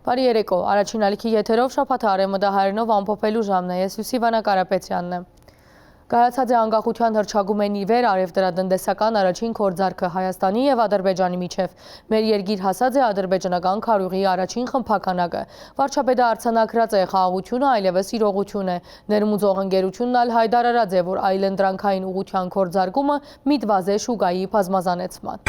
Բարի երեկո, առաջին ալիքի եթերով շաբաթը արևմտահայերենով ամփոփելու ժամն է, ես Հյուսիվանա Կարապետյանն եմ։ Կայացած է անկախության հռչակումն ի վեր առևտրատնտեսական առաջին գործարքը Հայաստանի և Ադրբեջանի միջև։ Մեր երկիր հասած է ադրբեջանական քարյուղի առաջին խմբականակը։ Վարչապետը արձանագրած է խաղաղությունը այլևս իրողություն է։ Ներմուծող ընկերությունն ալ հայտարարած է, որ այլընտրանքային ուղղության գործարկումը միտված է շուկայի բազմազանեցման։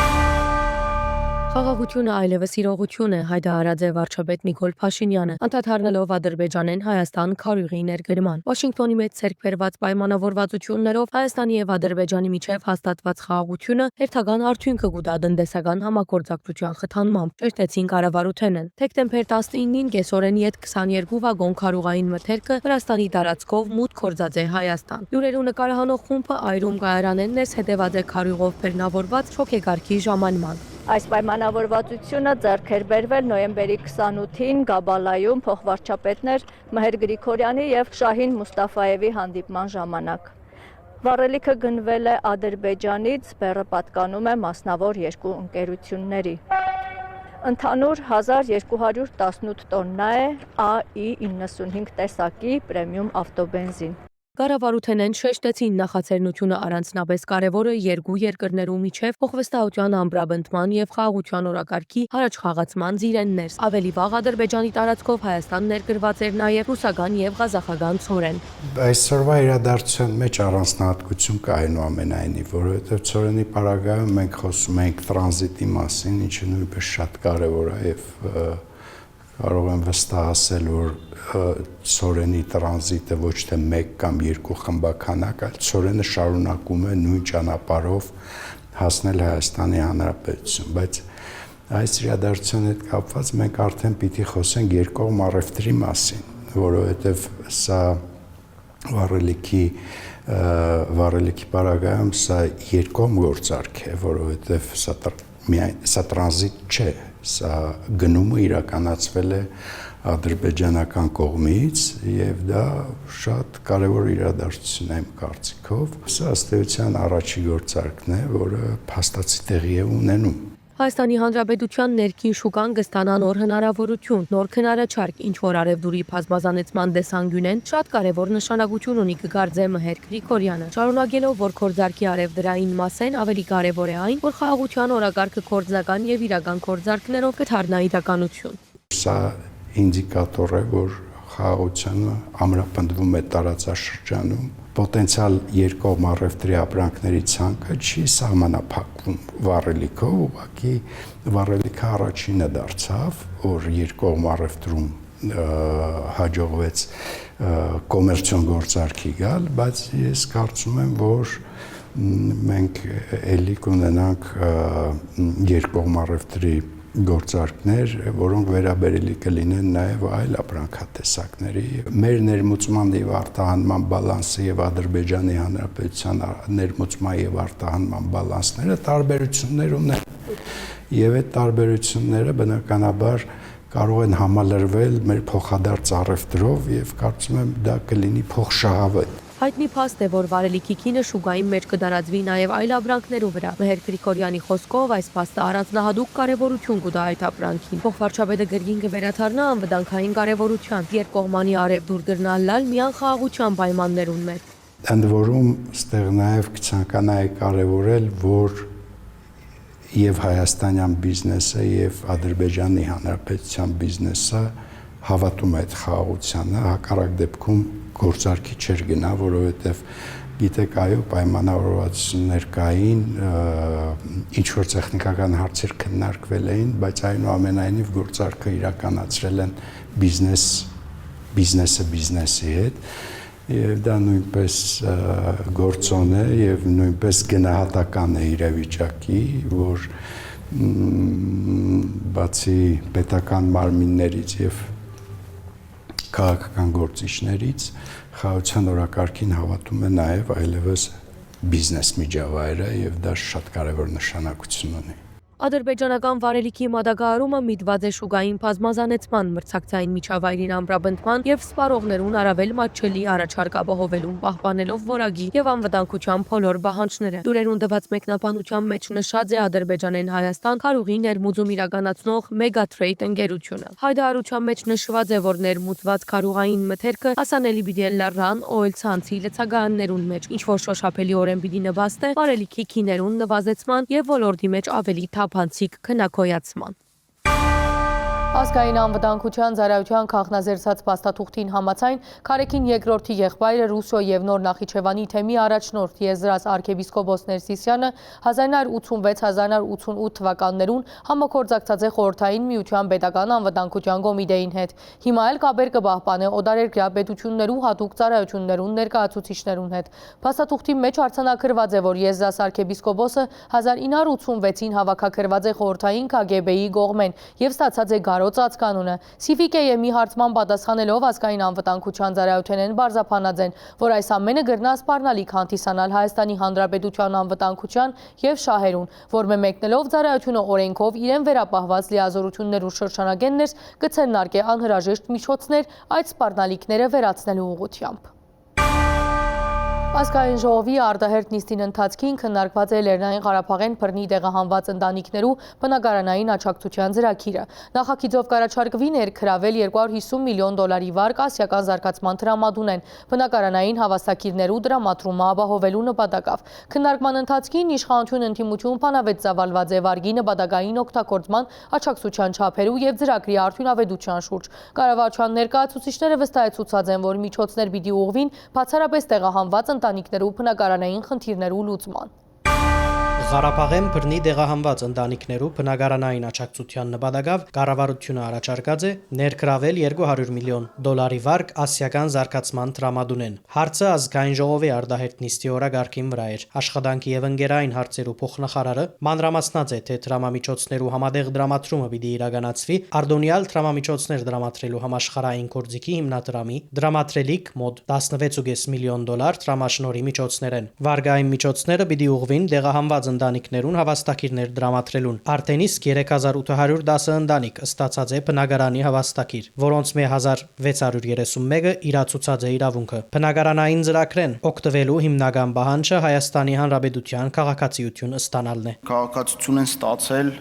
Խաղաղությունը այլևս իրողություն է, հայտարարած է վարչապետ Նիկոլ Փաշինյանը, անդրադառնալով Ադրբեջանեն Հայաստան քարյուղի ներգրման։ Վաշինգտոնի մեջ ձեռք բերված պայմանավորվածություններով Հայաստանի և Ադրբեջանի միջև հաստատված խաղաղությունը հերթական արդյունքը կտա տնտեսական համագործակցության խթանմամբ, ճշտեցին կառավարութենն։ Դեկտեմբեր 19-ին կեսօրեն յետ 22 վագոն քարյուղային մթերքը Վրաստանի տարածքով մուտք գործած է Հայաստան։ Լուրերու նկարահանող խումբը այրում կայարանեն ներս հետևած է քարյուղով բեռնավորված շոգեգարքի ժամանման։ Այս պայմանավորվածությունը ձեռք էր բերվել նոյեմբերի 28-ին Գաբալայում փոխվարչապետներ Մհեր Գրիգորյանի և Շահին Մուստաֆայևի հանդիպման ժամանակ։ Վառելիքը գնվել է Ադրբեջանից, բեռը պատկանում է մասնավոր երկու ընկերությունների։ Ընդհանուր 1218 տոննա է AI-95 տեսակի պրեմիում ավտոբենզին։ Կառավարութենեն շեշտեցին նախաձեռնությունը առանձնապես կարևորը երկու երկրներու միջև փոխվստահության ամբրաբնդման եւ խաղաղության օրակարգի առաջխաղացման զիրեններս։ Ավելի վաղ Ադրբեջանի տարածքով Հայաստան ներգրված էր նաեւ ռուսական եւ ղազախական ցորեն։ Այսօրվա իրադարձության մեջ առանձնահատկություն կա այնուամենայնիվ, որովհետեւ ցորենի պարագայում մենք խոսում ենք տրանզիտի մասին, ինչը նույնպես շատ կարևոր է եւ կարող եմ վստահել, որ ցորենի տրանզիտը ոչ թե մեկ կամ երկու խմբականակ, այլ ցորենը շարունակում է նույն ճանապարհով հասնել Հայաստանի Հանրապետություն, բայց այս իրադարձության հետ կապված մենք արդեն պիտի խոսենք երկկողմ առևտրի մասին, որովհետև սա վառելիքի պարագայում սա երկկողմ գործարք է, որովհետև սա տրանզիտ չէ, սա գնումը իրականացվել է ադրբեջանական կողմից եւ դա շատ կարեւոր իրադարձություն է իմ կարծիքով։ Սա ըստ էության առաջի գործարքն է, որը փաստացի տեղի է ունենում։ Հայաստանի Հանրապետության ներքին շուկան կստանա նոր հնարավորություն, նոր քննարարչարկ, ինչ որ արևդուրի բազմազանեցման տեսանկյունեն շատ կարևոր նշանակություն ունի կգարձե Մհեր Գրիգորյանը։ Շարունակելով, որ գործարքի արևդրային մասեն ավելի կարևոր է այն, որ խաղաղության օրակարգը գործնական եւ իրական գործարքներով կդառնա իրականություն։ Սա ինդիկատոր է, որ խաղաղությունը ամրապնդվում է տարածաշրջանում, պոտենցիալ երկկողմ առևտրի ապրանքների ցանկը չի սահմանափակվում վառելիքով, ուղղակի վառելիքը առաջինը դարձավ, որ երկկողմ առևտրում հաջողվեց կոմերցիոն գործարքի գալ, բայց ես կարծում եմ, որ մենք ելի կունենանք երկկողմ առևտրի գործարքներ, որոնք վերաբերելի կլինեն նաև այլ ապրանքատեսակների։ Մեր ներմուծման եւ արտահանման բալանսը եւ Ադրբեջանի Հանրապետության ներմուծման եւ արտահանման բալանսները տարբերություններ ունեն։ Եվ այդ տարբերությունները բնականաբար կարող են համալրվել մեր փոխադարձ առևտրով եւ կարծում եմ դա կլինի փոխշահավետ։ Հայտնի փաստ է, որ վառելիքի քինը շուկայի մեջ կդարածվի նաև այլ ապրանքներու վրա։ Մհեր Գրիգորյանի խոսքով այս փաստը առանձնահատուկ կարևորություն կտա այդ ապրանքին։ Փոխվարչապետը գրգին կվերաթարնա անվտանգային կարևորության, երկկողմանի արևդուր գրնալալ միան խաղաղության պայմաններուն մեջ։ Ընդ որում ստեղ նաև կցանկանայի կարևորել, որ եւ հայաստանյան բիզնեսը եւ Ադրբեջանի Հանրապետության բիզնեսը հավատում է այդ խաղաղությանը, հակառակ դեպքում գործարքի չէր գնա, որովհետև գիտեք, այո, պայմանավորվածություններ կային, ինչ որ տեխնիկական հարցեր քննարկվել էին, բայց այնուամենայնիվ գործարքը իրականացրել են բիզնեսը բիզնեսի հետ, եւ դա նույնպես գործոն է եւ նույնպես գնահատական է իրավիճակի, որ բացի պետական մարմիններից եւ քաղաքական գործիչներից խաղաղության օրակարգին հավատում է նաև այլևս բիզնես միջավայրը եւ դա շատ կարեւոր նշանակություն ունի։ Ադրբեջանական վարելիքի մատակարարումը միտված է շուկային բազմազանեցման, մրցակցային միջավայրին ամրապնդման եւ սպառողներուն առավել մատչելի առաջարկ ապահովելուն պահպանելով որակի եւ անվտանգության բոլոր պահանջները։ Դուրերուն տված մեկնաբանության մեջ նշած է Ադրբեջանեն Հայաստան քարուղի ներմուծում իրականացնող Megatrade ընկերությունը։ Հայտարարության մեջ նշված է, որ ներմուծված քարուղային մթերքը հասանելի պիտի լռան օիլ-ցանցի լցագաններուն մեջ, ինչ որ շոշափելիորեն պիտի նվաստե վարելիքի քիներուն նվազեցման եւ ոլորտի մեջ ավելի թափանցիկ քննարկոյացման։ Ազգային անվտանգության ծառայության քաղաքնազերծած փաստաթուղթին համաձայն Քարեքին երկրորդի եղբայրը Ռուսո եւ Նոր Նախիջևանի թեմի առաջնորդ Եզրաս arczepiskopos Ներսիսյանը 1986-1988 թվականներուն համագործակցած է խորհրդային միության պետական անվտանգության կոմիտեին հետ։ Հիմա էլ կապեր կպահպանե օտարերկրյա պետություններու հատուկ ծառայություններուն ներկայացուցիչներուն հետ։ Փաստաթուղթի մեջ արձանագրված է, որ Եզրաս arczepiskopos-ը 1986-ին հավաքագրված է խորհրդային KGB-ի կողմեն եւ ստացած է Ծած կանունը CVK-ի հարցման պատասխանելով ազգային անվտանգության ծառայությունեն բարձրափանած են, որ այս ամենը գրնա սպառնալիք հանդիսանալ Հայաստանի Հանրապետության անվտանգության եւ շահերուն, որ մեկնելով ծառայությունը օրենքով իրեն վերապահված լիազորություններու շրջանագեններ կցննարկե անհրաժեշտ միջոցներ այդ սպառնալիքները վերացնելու ուղղությամբ։ Ազգային ժողովի արտահերթ նիստին ընթացքին քննարկված է Լեռնային Ղարաբաղեն բռնի տեղահանված ընտանիքներու բնակարանային աջակցության ծրագիրը։ Նախագիծով կառաջարկվի ներգրավել $250 միլիոն վարկ ասիական զարգացման տրամադրեն բնակարանային հավաստակիրներու դրամատրումը ապահովելու նպատակով։ Քննարկման ընթացքին իշխանություն ընդդիմություն բանավեճ ծավալված է վարկի նպատակային օգտագործման աջակցության չափերու եւ ծրագրի արդյունավետության շուրջ։ Կառավարության ներկայացուցիչները վստահեցուցած են, որ միջոցներ պիտի ուղղվին բացառապես տեղահանված ընտանիքներու բնակարանային խնդիրներու լուծման։ Ղարաբաղեն բռնի տեղահանված ընտանիքներու բնակարանային աջակցության նպատակով կառավարությունը առաջարկած է ներգրավել $200 միլիոն վարկ ասիական զարգացման տրամադրեն։ Հարցը ազգային ժողովի արտահերթ նիստի օրագարկին վրա էր։ Աշխատանքի եւ ընկերային հարցերու փոխնախարարը մանրամասնած է, թե տրամամիջոցներու համատեղ դրամատրումը պիտի իրականացվի արտոնյալ տրամամիջոցներ դրամատրելու համաշխարհային կորձիկի հիմնադրամի դրամատրելիք մոտ $16.5 միլիոն տրամաշնորհի միջոցներ են։ Վարկային միջոցները պիտի ուղղվին տեղահանված ընտանիքներուն հավաստակիրներ դրամատրելուն։ Արդեն իսկ 3810 ընտանիք ստացած է բնակարանի հավաստակիր, որոնց 1631-ը իրացուցած է իրավունքը։ Բնակարանային ծրագրեն օգտվելու հիմնական պահանջը Հայաստանի Հանրապետության քաղաքացիություն ստանալն է։ Քաղաքացիություն են ստացել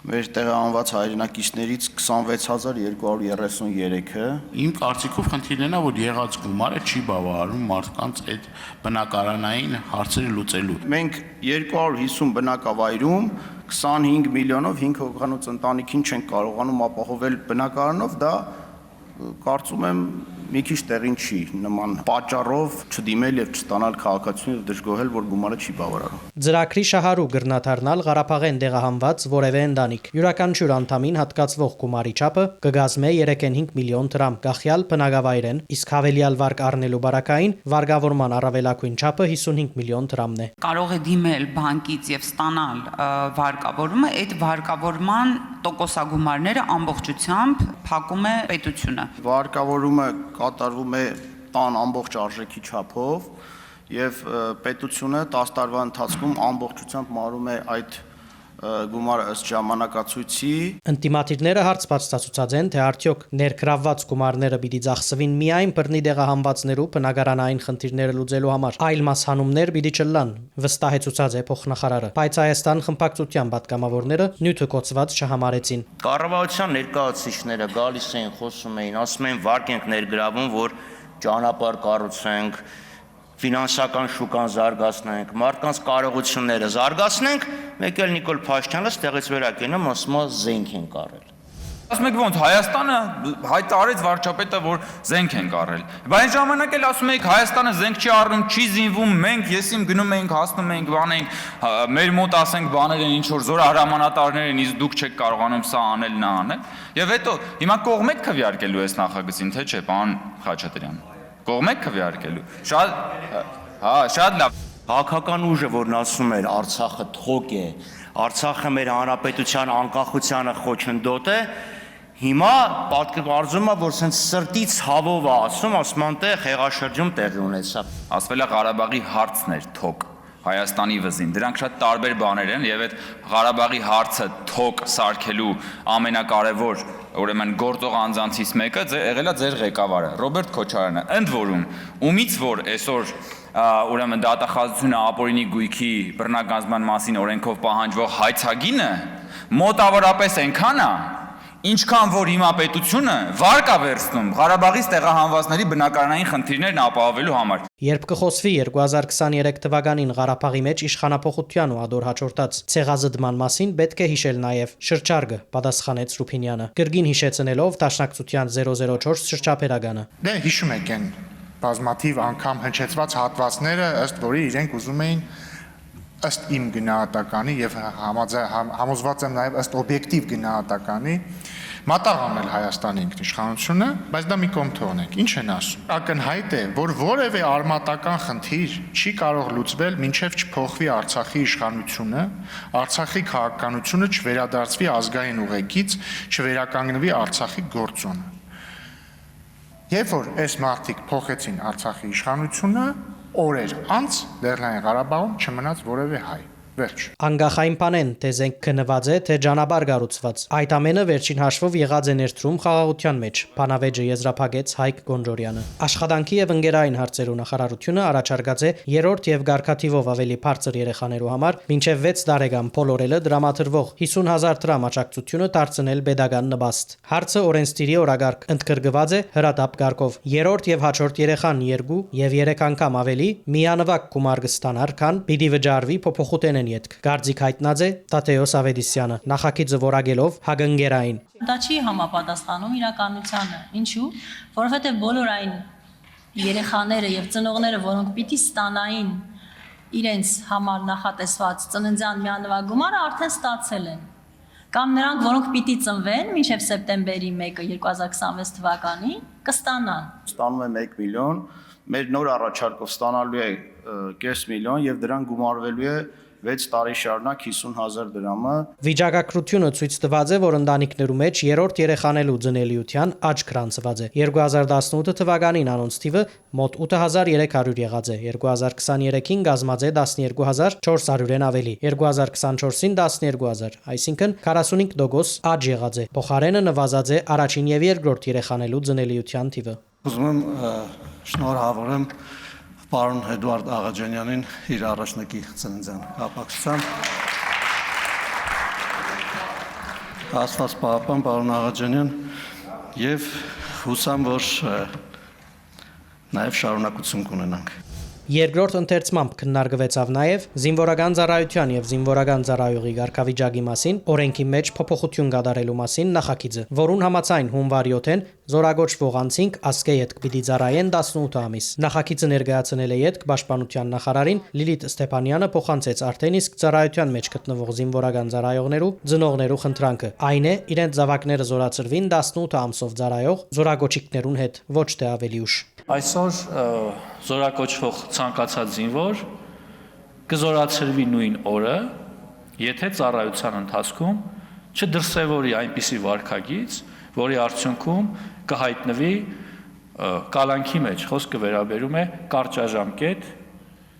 մեր տեղահանված հայրենակիցներից 26233-ը։ Իմ կարծիքով խնդիրն է, որ եղած գումարը չի բավարարում մարդկանց այդ բնակարանային հարցերը լուծելու։ Մենք 250 բնակավայրում 25 միլիոնով 5 հոգանոց ընտանիքին չենք կարողանում ապահովել բնակարանով, դա կարծում եմ մի քիչ տեղին չի, նման պատճառով չդիմել եւ չստանալ քաղաքացիությունը դժգոհել, որ գումարը չի բավարարում։ Ծրագրի շահարու գրնաթարնալ Ղարաբաղեն տեղահանված որևէ ընտանիք։ Յուրաքանչյուր անդամին հատկացվող գումարի չափը կգազմե 3.5 միլիոն դրամ, գախյալ բնակավայրեն, իսկ հավելյալ վարկ առնելու բարակային վարկավորման առավելագույն չափը 55 միլիոն դրամն է։ Կարող է դիմել բանկից եւ ստանալ վարկավորումը, այդ վարկավորման տոկոսագումարները ամբողջությամբ փակում է պետությունը։ Վարկավորումը կատարվում է տան ամբողջ արժեքի չափով եւ պետությունը 10 տարվա ընթացքում ամբողջությամբ մարում է այդ գումարը ըստ ժամանակացույցի։ Ընտիմատիրները հարց բարձրացուցած են, թե արդյոք ներգրավված գումարները պիտի ծախսվին միայն բռնի տեղահանվածներու բնակարանային խնդիրները լուծելու համար, այլ մասհանումներ պիտի չլան, վստահեցուցած է փոխնախարարը։ Բայց Հայաստան խմբակցության պատգամավորները նյութը կոծված չհամարեցին։ Կառավարության ներկայացուցիչները գալիս էին, խոսում էին, ասում էին վարկ ենք ներգրավում, որ ճանապարհ կառուցենք, ֆինանսական շուկան զարգացնենք, մարդկանց կարողությունները զարգացնենք, մեկ էլ Նիկոլ Փաշինյանը ստեղից վերակենում ասում է զենք են կառել։ Ասում եք ոնց Հայաստանը հայտարարեց վարչապետը, որ զենք են կառել։ Բայց ժամանակ էլ ասում եք Հայաստանը զենք չի առնում, չի զինվում, մենք եսիմ գնում ենք, հասնում ենք, բանենք, մեր մոտ ասենք բաներ են, ինչ որ զոր հրամանատարներ են, իսկ դուք չեք կարողանում սա անել, նա անել։ Եվ հետո հիմա կողմ եք քվեարկելու այս նախագծին, թե չէ, պարոն Խաչատրյան։ Կողմ եք քվեարկելու։ Շատ լավ։ Քաղաքական ուժը, որն ասում էր Արցախը թոք է, Արցախը մեր հանրապետության անկախությանը խոչընդոտ է, հիմա պատկերացնում է, որ սենց սրտից հավով է ասում, ասում անտեղ հեղաշրջում տեղի ունեցավ։ Ասվել է Ղարաբաղի հարցն էր թոք։ Հայաստանի վզին։ Դրանք շատ տարբեր բաներ են եւ այդ Ղարաբաղի հարցը թոկ սարքելու ամենակարևոր ուրեմն գործող անձանցից մեկը եղել է ձեր ղեկավարը Ռոբերտ Քոչարյանը։ Ընդ որում, ումից որ այսօր ուրեմն դատախազությունը ապօրինի գույքի բռնագանձման մասին օրենքով պահանջվող հայցագինը մոտավորապես այնքան է, ինչքան որ հիմա պետությունը վարկ է վերցնում Ղարաբաղից տեղահանվածների բնակարանային խնդիրներն ապահովելու համար։ Երբ կխոսվի 2023 թվականին Ղարաբաղի մեջ իշխանափոխության ու ադոր հաջորդած ցեղազդման մասին, պետք է հիշել նաև շրջարգը, պատասխանեց Ռուփինյանը, գրգին հիշեցնելով Դաշնակցության 004 շրջափերագանը։ Դե հիշում եք այն բազմաթիվ անգամ հնչեցված հատվածները, ըստ որի իրենք ուզում էին ըստ իմ գնահատականի եւ համոզված եմ նաեւ ըստ օբյեկտիվ գնահատականի մատաղ անել Հայաստանի ինքնիշխանությունը, բայց դա մի կողմ թողնենք։ Ինչ են ասում։ Ակնհայտ է, որ որևէ արմատական խնդիր չի կարող լուծվել, մինչև չփոխվի Արցախի իշխանությունը, Արցախի քաղաքականությունը չվերադարձվի ազգային ուղեկից, չվերականգնվի Արցախի գործոնը։ Երբ որ այս մարդիկ փոխեցին Արցախի իշխանությունը, օրեր անց Լեռնային Ղարաբաղում չմնաց որևէ հայ։ Վերջ։ Անգախային բանեն, թե զենք քննված է, թե ճանապարհ գառուցված։ Այդ ամենը վերջին հաշվով եղած է ներդրում խաղաղության մեջ, բանավեճը եզրափակեց Հայկ Գոնջորյանը։ Աշխատանքի եւ ընկերային հարցերու նախարարությունը առաջարկած է երրորդ եւ գարկաթիվով ավելի բարձր երեխաներու համար մինչեւ 6 տարեկան փոլորելը դրամատրվող 50,000 դրամ աջակցությունը դարձնել pedagogan նպաստ։ Հարցը օրենսդիրի օրագարկ ընդգրկված է հրատապ գարկով։ Երրորդ եւ հաջորդ երեխան 2 եւ 3 անգամ ավելի միանվագ գումար կստանար, քան պիտի վճարվի փոփոխութեն ետք։ Գարձիկ հայտնած է Տատեոս Ավետիսյանը, նախագիծը որակելով հագընկերային։ Դա չի համապատասխանում իրականությանը։ Ինչու՞։ Որովհետև բոլոր այն երեխաները եւ ծնողները, որոնք պիտի ստանային իրենց համար նախատեսված ծննդյան միանվագ գումարը, արդեն ստացել են։ Կամ նրանք, որոնք պիտի ծնվեն մինչև սեպտեմբերի 1-ը 2026 թվականի, կստանան։ Ստանում է 1 միլիոն, մեր նոր առաջարկով ստանալու է 500 միլիոն եւ դրան գումարվելու է 6 տարի շարունակ 50,000 դրամը։ Վիճակագրությունը ցույց տված է, որ ընտանիքներու մեջ երրորդ երեխանելու ծնելիության աճ գրանցված է։ 2018 թվականին անոնց թիվը մոտ 8300 եղած է, 2023-ին գազմած է 12400-ն ավելի, 2024-ին 12000, այսինքն 45% աճ եղած է։ Փոխարենը նվազած է առաջին եւ երկրորդ երեխանելու ծնելիության թիվը։ Ուզում եմ շնորհավորեմ պարոն Էդուարդ Աղաջանյանին իր առաջնակի ծննդյան կապակցությամբ։ Աստված պահապան պարոն Աղաջանյան եւ հուսամ, որ նաեւ շարունակություն կունենանք։ Երկրորդ ընթերցմամբ քննարկվեցավ նաև զինվորական ծառայության եւ զինվորական ծառայողի ղարքավիճակի մասին օրենքի մեջ փոփոխություն կատարելու մասին նախագիծը, որուն համաձայն հունվար 7-ին զորագոչվող անձինք ասկե ետք պիտի ծառայեն 18 ամիս։ Նախագիծը ներկայացնել է ետք պաշտպանության նախարարին Լիլիթ Ստեփանյանը փոխանցեց արդեն իսկ ծառայության մեջ գտնվող զինվորական ծառայողներու ծնողներու խնդրանքը։ Այն է իրենց զավակները զորացրվին 18 ամսով ծառայող զորագոչիկներուն հետ, ոչ թե ավելի ուշ։ Այսօր զորակոչվող ցանկացած զինվոր կզորացրվի նույն օրը, եթե ծառայության ընթացքում չդրսևորի այնպիսի վարքագիծ, որի արդյունքում կհայտնվի կալանքի մեջ, խոսքը վերաբերում է կարճաժամկետ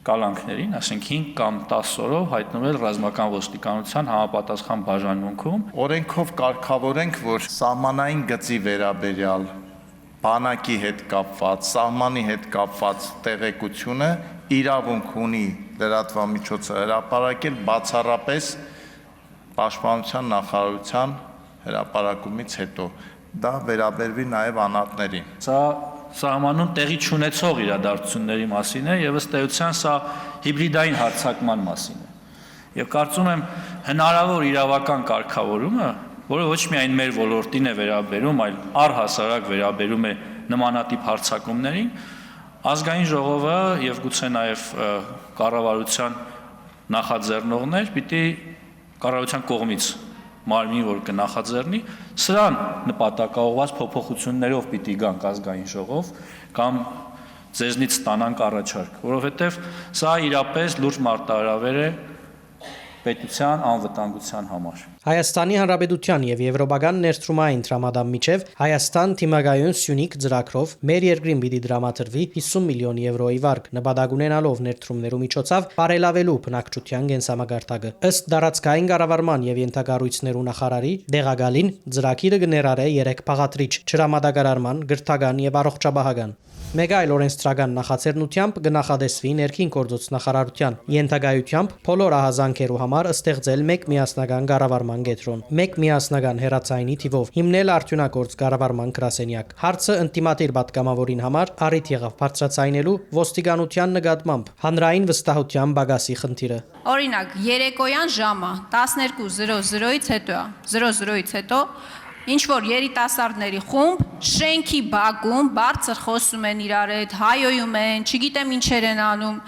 կալանքներին, ասենք 5 կամ 10 օրով հայտնվել ռազմական ոստիկանության համապատասխան բաժանմունքում։ Օրենքով կարգավորենք, որ սահմանային գծի վերաբերյալ բանակի հետ կապված, սահմանի հետ կապված տեղեկությունը իրավունք ունի լրատվամիջոցը հրապարակել բացառապես պաշտպանության նախարարության հրապարակումից հետո։ Դա վերաբերվի նաև անհատներին։ Սա սահմանում տեղի չունեցող իրադարձությունների մասին է եւ ըստ էության սա հիբրիդային հարձակման մասին է։ Եվ կարծում եմ հնարավոր իրավական կարգավորումը, որը ոչ միայն մեր ոլորտին է վերաբերում, այլ առհասարակ վերաբերում է նմանատիպ հարձակումներին, ազգային ժողովը եւ գուցե նաեւ կառավարության նախաձեռնողներ պիտի կառավարության կողմից մարմին, որ կնախաձեռնի, սրան նպատակաուղված փոփոխություններով պիտի գանք ազգային ժողով կամ ձեզնից ստանանք առաջարկ, որովհետեւ սա իրապես լուրջ մարտահրավեր է պետության անվտանգության համար։ Հայաստանի Հանրապետության եւ Եվրոպական ներդրումային տրամադամ միջև Հայաստան թիմագայուն Սյունիք ծրագրով մեր երկրին պիտի դրամատրվի 50 միլիոն եվրոյի վարկ նպատակ ունենալով ներդրումներու միջոցով բարելավելու բնակչության կենսամագարտակը։ Ըստ դարածքային կառավարման եւ ենթակառույցներու նախարարի դեղագալին ծրագիրը կներառե 3 փաղադրիչ՝ ջրամատակարարման, գրթական եւ առողջապահական։ Մեկ այլ օրենսդրական նախաձեռնությամբ կնախադեсվի ներքին գործոց նախարարության ենթակայությամբ բոլոր ահազանգերու համար ստեղծել մեկ միասնական կառավարման կենտրոն, մեկ միասնական հեռացայինի թիվով հիմնել արդյունագործ կառավարման գրասենյակ։ Հարցը ինտիմատիր պատգամավորին համար առիթ եղավ բարձրացնելու ոստիկանության նկատմամբ հանրային վստահության բագասի խնդիրը։ Օրինակ, երեկոյան ժամը 12:00-ից հետո, 00-ից հետո ինչ որ երիտասարդների խումբ շենքի բակում բարձր խոսում են իրար հետ, հայոյում են, չգիտեմ ինչեր են անում,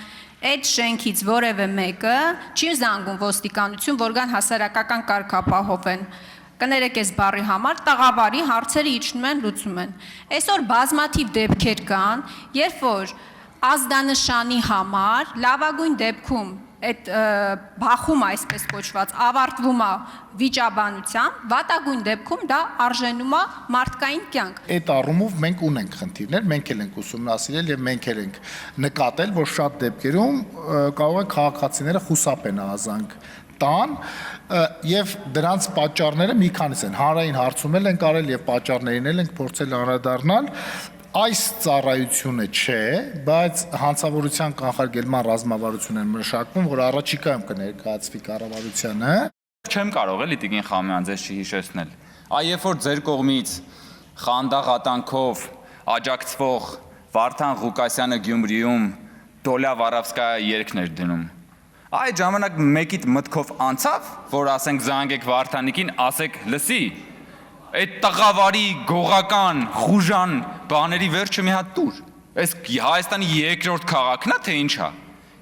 այդ շենքից որևէ մեկը չի զանգում ոստիկանություն, որ գան հասարակական կարգ ապահովեն։ Կներեք այս բառի համար տաղավարի հարցերը իջնում են, լուծում են։ Այսօր բազմաթիվ դեպքեր կան, երբ որ ազդանշանի համար լավագույն դեպքում այդ բախումը այսպես կոչված ավարտվում է վիճաբանությամբ, վատագույն դեպքում դա արժենում է մարդկային կյանք։ Այդ առումով մենք ունենք խնդիրներ, մենք էլ ենք ուսումնասիրել եւ մենք էլ ենք նկատել, որ շատ դեպքերում կարող է քաղաքացիները խուսափեն ահազանգ տան եւ դրանց պատճառները մի քանիս են։ Հանրային հարցումել են կարել եւ պատճառներին էլ ենք փորձել անդրադառնալ։ Այս ծառայությունը չէ, բայց հանցավորության կանխարգելման ռազմավարություն են մշակվում, որ առաջիկայում կներկայացվի կառավարությանը։ Չեմ կարող էլի Տիգին Խամյան ձեզ չհիշեցնել։ Երբ որ ձեր կողմից խանդաղատանքով աջակցվող Վարդան Ղուկասյանը Գյումրիում Դոլյա Վարավսկայա երգներ դնում։ Այդ ժամանակ մեկիդ մտքով անցավ, որ ասենք զանգեք Վարդանիկին, ասեք լսի, այդ տղավարի գողական, խուժան բաների վերջը մի հատ դուր։ Այս Հայաստանի երկրորդ քաղաքն է, թե ինչ է։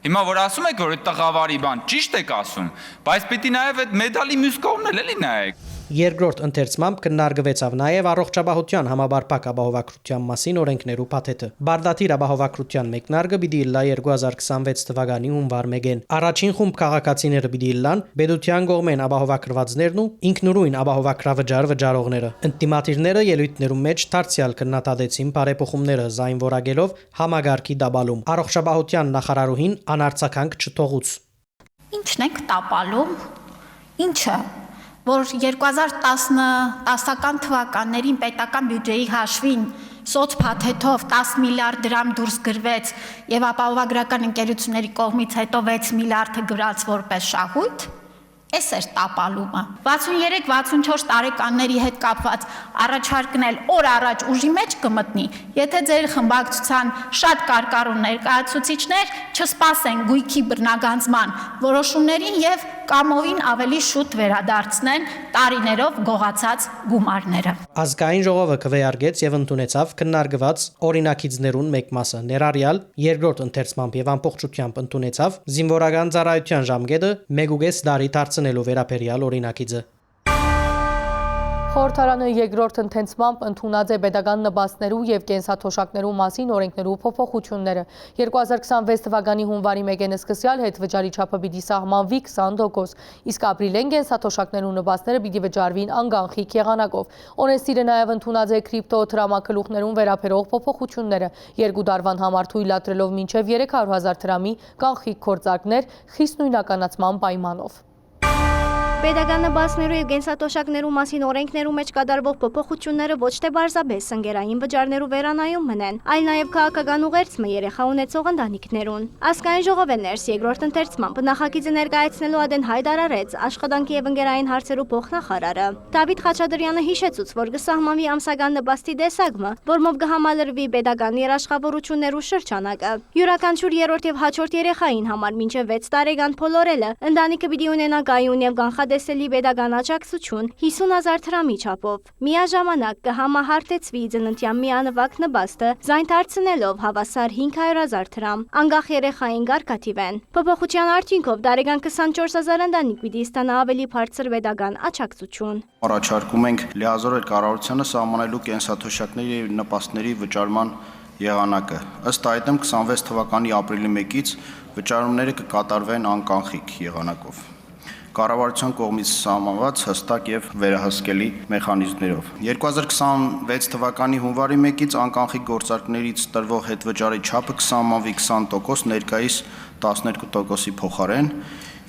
Հիմա որ ասում եք, որ այդ տղավարի բան ճիշտ եք ասում, բայց պիտի նաև այդ մեդալի մյուս կողմն էլ էլի նայեք։ Երկրորդ ընթերցմամբ քննարկվեցավ նաև առողջապահության համապարփակ ապահովագրության մասին օրենքներու փաթեթը։ Բարդաթիր ապահովագրության մեկնարկը պիտի լա 2026 թվականի հունվար 1-ին։ Առաջին խումբ քաղաքացիները պիտի լան պետության կողմեն ապահովագրվածներն ու ինքնուրույն ապահովագրավճար վճարողները։ Ինտիմատիրները ելույթներում մեջ դարձյալ քննադատեցին բարեփոխումները զայնվորակելով համագարկի դաբալում։ Առողջապահության նախարարուհին անարցականք չթողուց։ Ինչն եք տապալում։ Ինչը որ 2010-ական թվականներին պետական բյուջեի հաշվին սոցփաթեթով 10 միլիարդ դրամ դուրս գրվեց եւ ապահովագրական ընկերությունների կողմից հետո 6 միլիարդը գրած որպես շահույթ, այս էր տապալումը։ 63-64 տարեկանների հետ կապված առաջարկնել օր առաջ ուժի մեջ կմտնի, եթե ձեր խմբակցության շատ կարկառու ներկայացուցիչներ չսպասեն գույքի բռնագանձման որոշումներին եւ կամովին ավելի շուտ վերադարձնեն տարիներով գողացած գումարները։ Ազգային ժողովը քվեարկեց եւ ընդունեցավ քննարկված օրինակիցներուն մեկ մասը, ներառյալ երկրորդ ընթերցմամբ եւ ամբողջությամբ ընդունեցավ զինվորական ծառայության ժամկետը 1.5 տարի դարձնելու վերաբերյալ օրինակիցը։ Խորհրդարանը երկրորդ ընթերցմամբ ընդունած է պետական նպաստներու եւ կենսաթոշակներու մասին օրենքներու փոփոխությունները։ 2026 թվականի հունվարի 1-ին սկսյալ հետ վճարի չափը պիտի սահմանվի 20%, իսկ ապրիլին կենսաթոշակներու նպաստները պիտի վճարվին անկանխիկ եղանակով։ Օրենսդիրը նաեւ ընդունած է կրիպտո տրամակլուխներուն վերաբերող փոփոխությունները, 2 տարվան համար թույլատրելով մինչեւ 300,000 դրամի կանխիկ գործարքներ խիստ նույնականացման պայմանով։ Պետական նպաստներու եւ կենսաթոշակներու մասին օրենքներու մեջ կատարվող փոփոխությունները ոչ թե բարձրաբես ընկերային վճարներու վերանայում մնեն, այլ նաեւ քաղաքական ուղերձը երեխա ունեցող ընտանիքներուն։ Ազգային ժողովը ներս երկրորդ ընթերցմամբ նախագիծը ներկայացնելու ադեն հայտարարեց աշխատանքի եւ ընկերային հարցերու փոխնախարարը։ Դավիթ Խաչատրյանը հիշեցուց, որ կսահմանվի ամսական նպաստի տեսակը, որմով կհամալրվի պետական երաշխավորություններու շրջանակը։ Յուրաքանչյուր երրորդ եւ հաջորդ երեխային համար մինչեւ 6 տարեկան փոլորելը ընտանիքը պիտի ունենա կայուն եւ կանխադեսելի պետական աջակցություն 50,000 դրամի չափով։ Միաժամանակ կհամահարտեցվի ծննդյան միանվագ նպաստը զայն դարձնելով հավասար 500,000 դրամ։ Անկախ երեխային գարկաթիվեն։ Փոփոխության արդյունքով տարեկան 24,000 ընտանիք պիտի ստանա ավելի բարձր պետական աջակցություն։ Առաջարկում ենք լիազորել կառավարությանը սահմանելու կենսաթոշակների եւ նպաստների վճարման եղանակը։ Ըստ այդմ 26 թվականի ապրիլի 1-ից վճարումները կկատարվեն անկանխիկ եղանակով։ կառավարության կողմից սահմանված հստակ եւ վերահսկելի մեխանիզմներով։ 2026 թվականի հունվարի 1-ից անկանխիկ գործարքներից տրվող հետվճարի չափը կսահմանվի 20%, ներկայիս 12%-ի փոխարեն,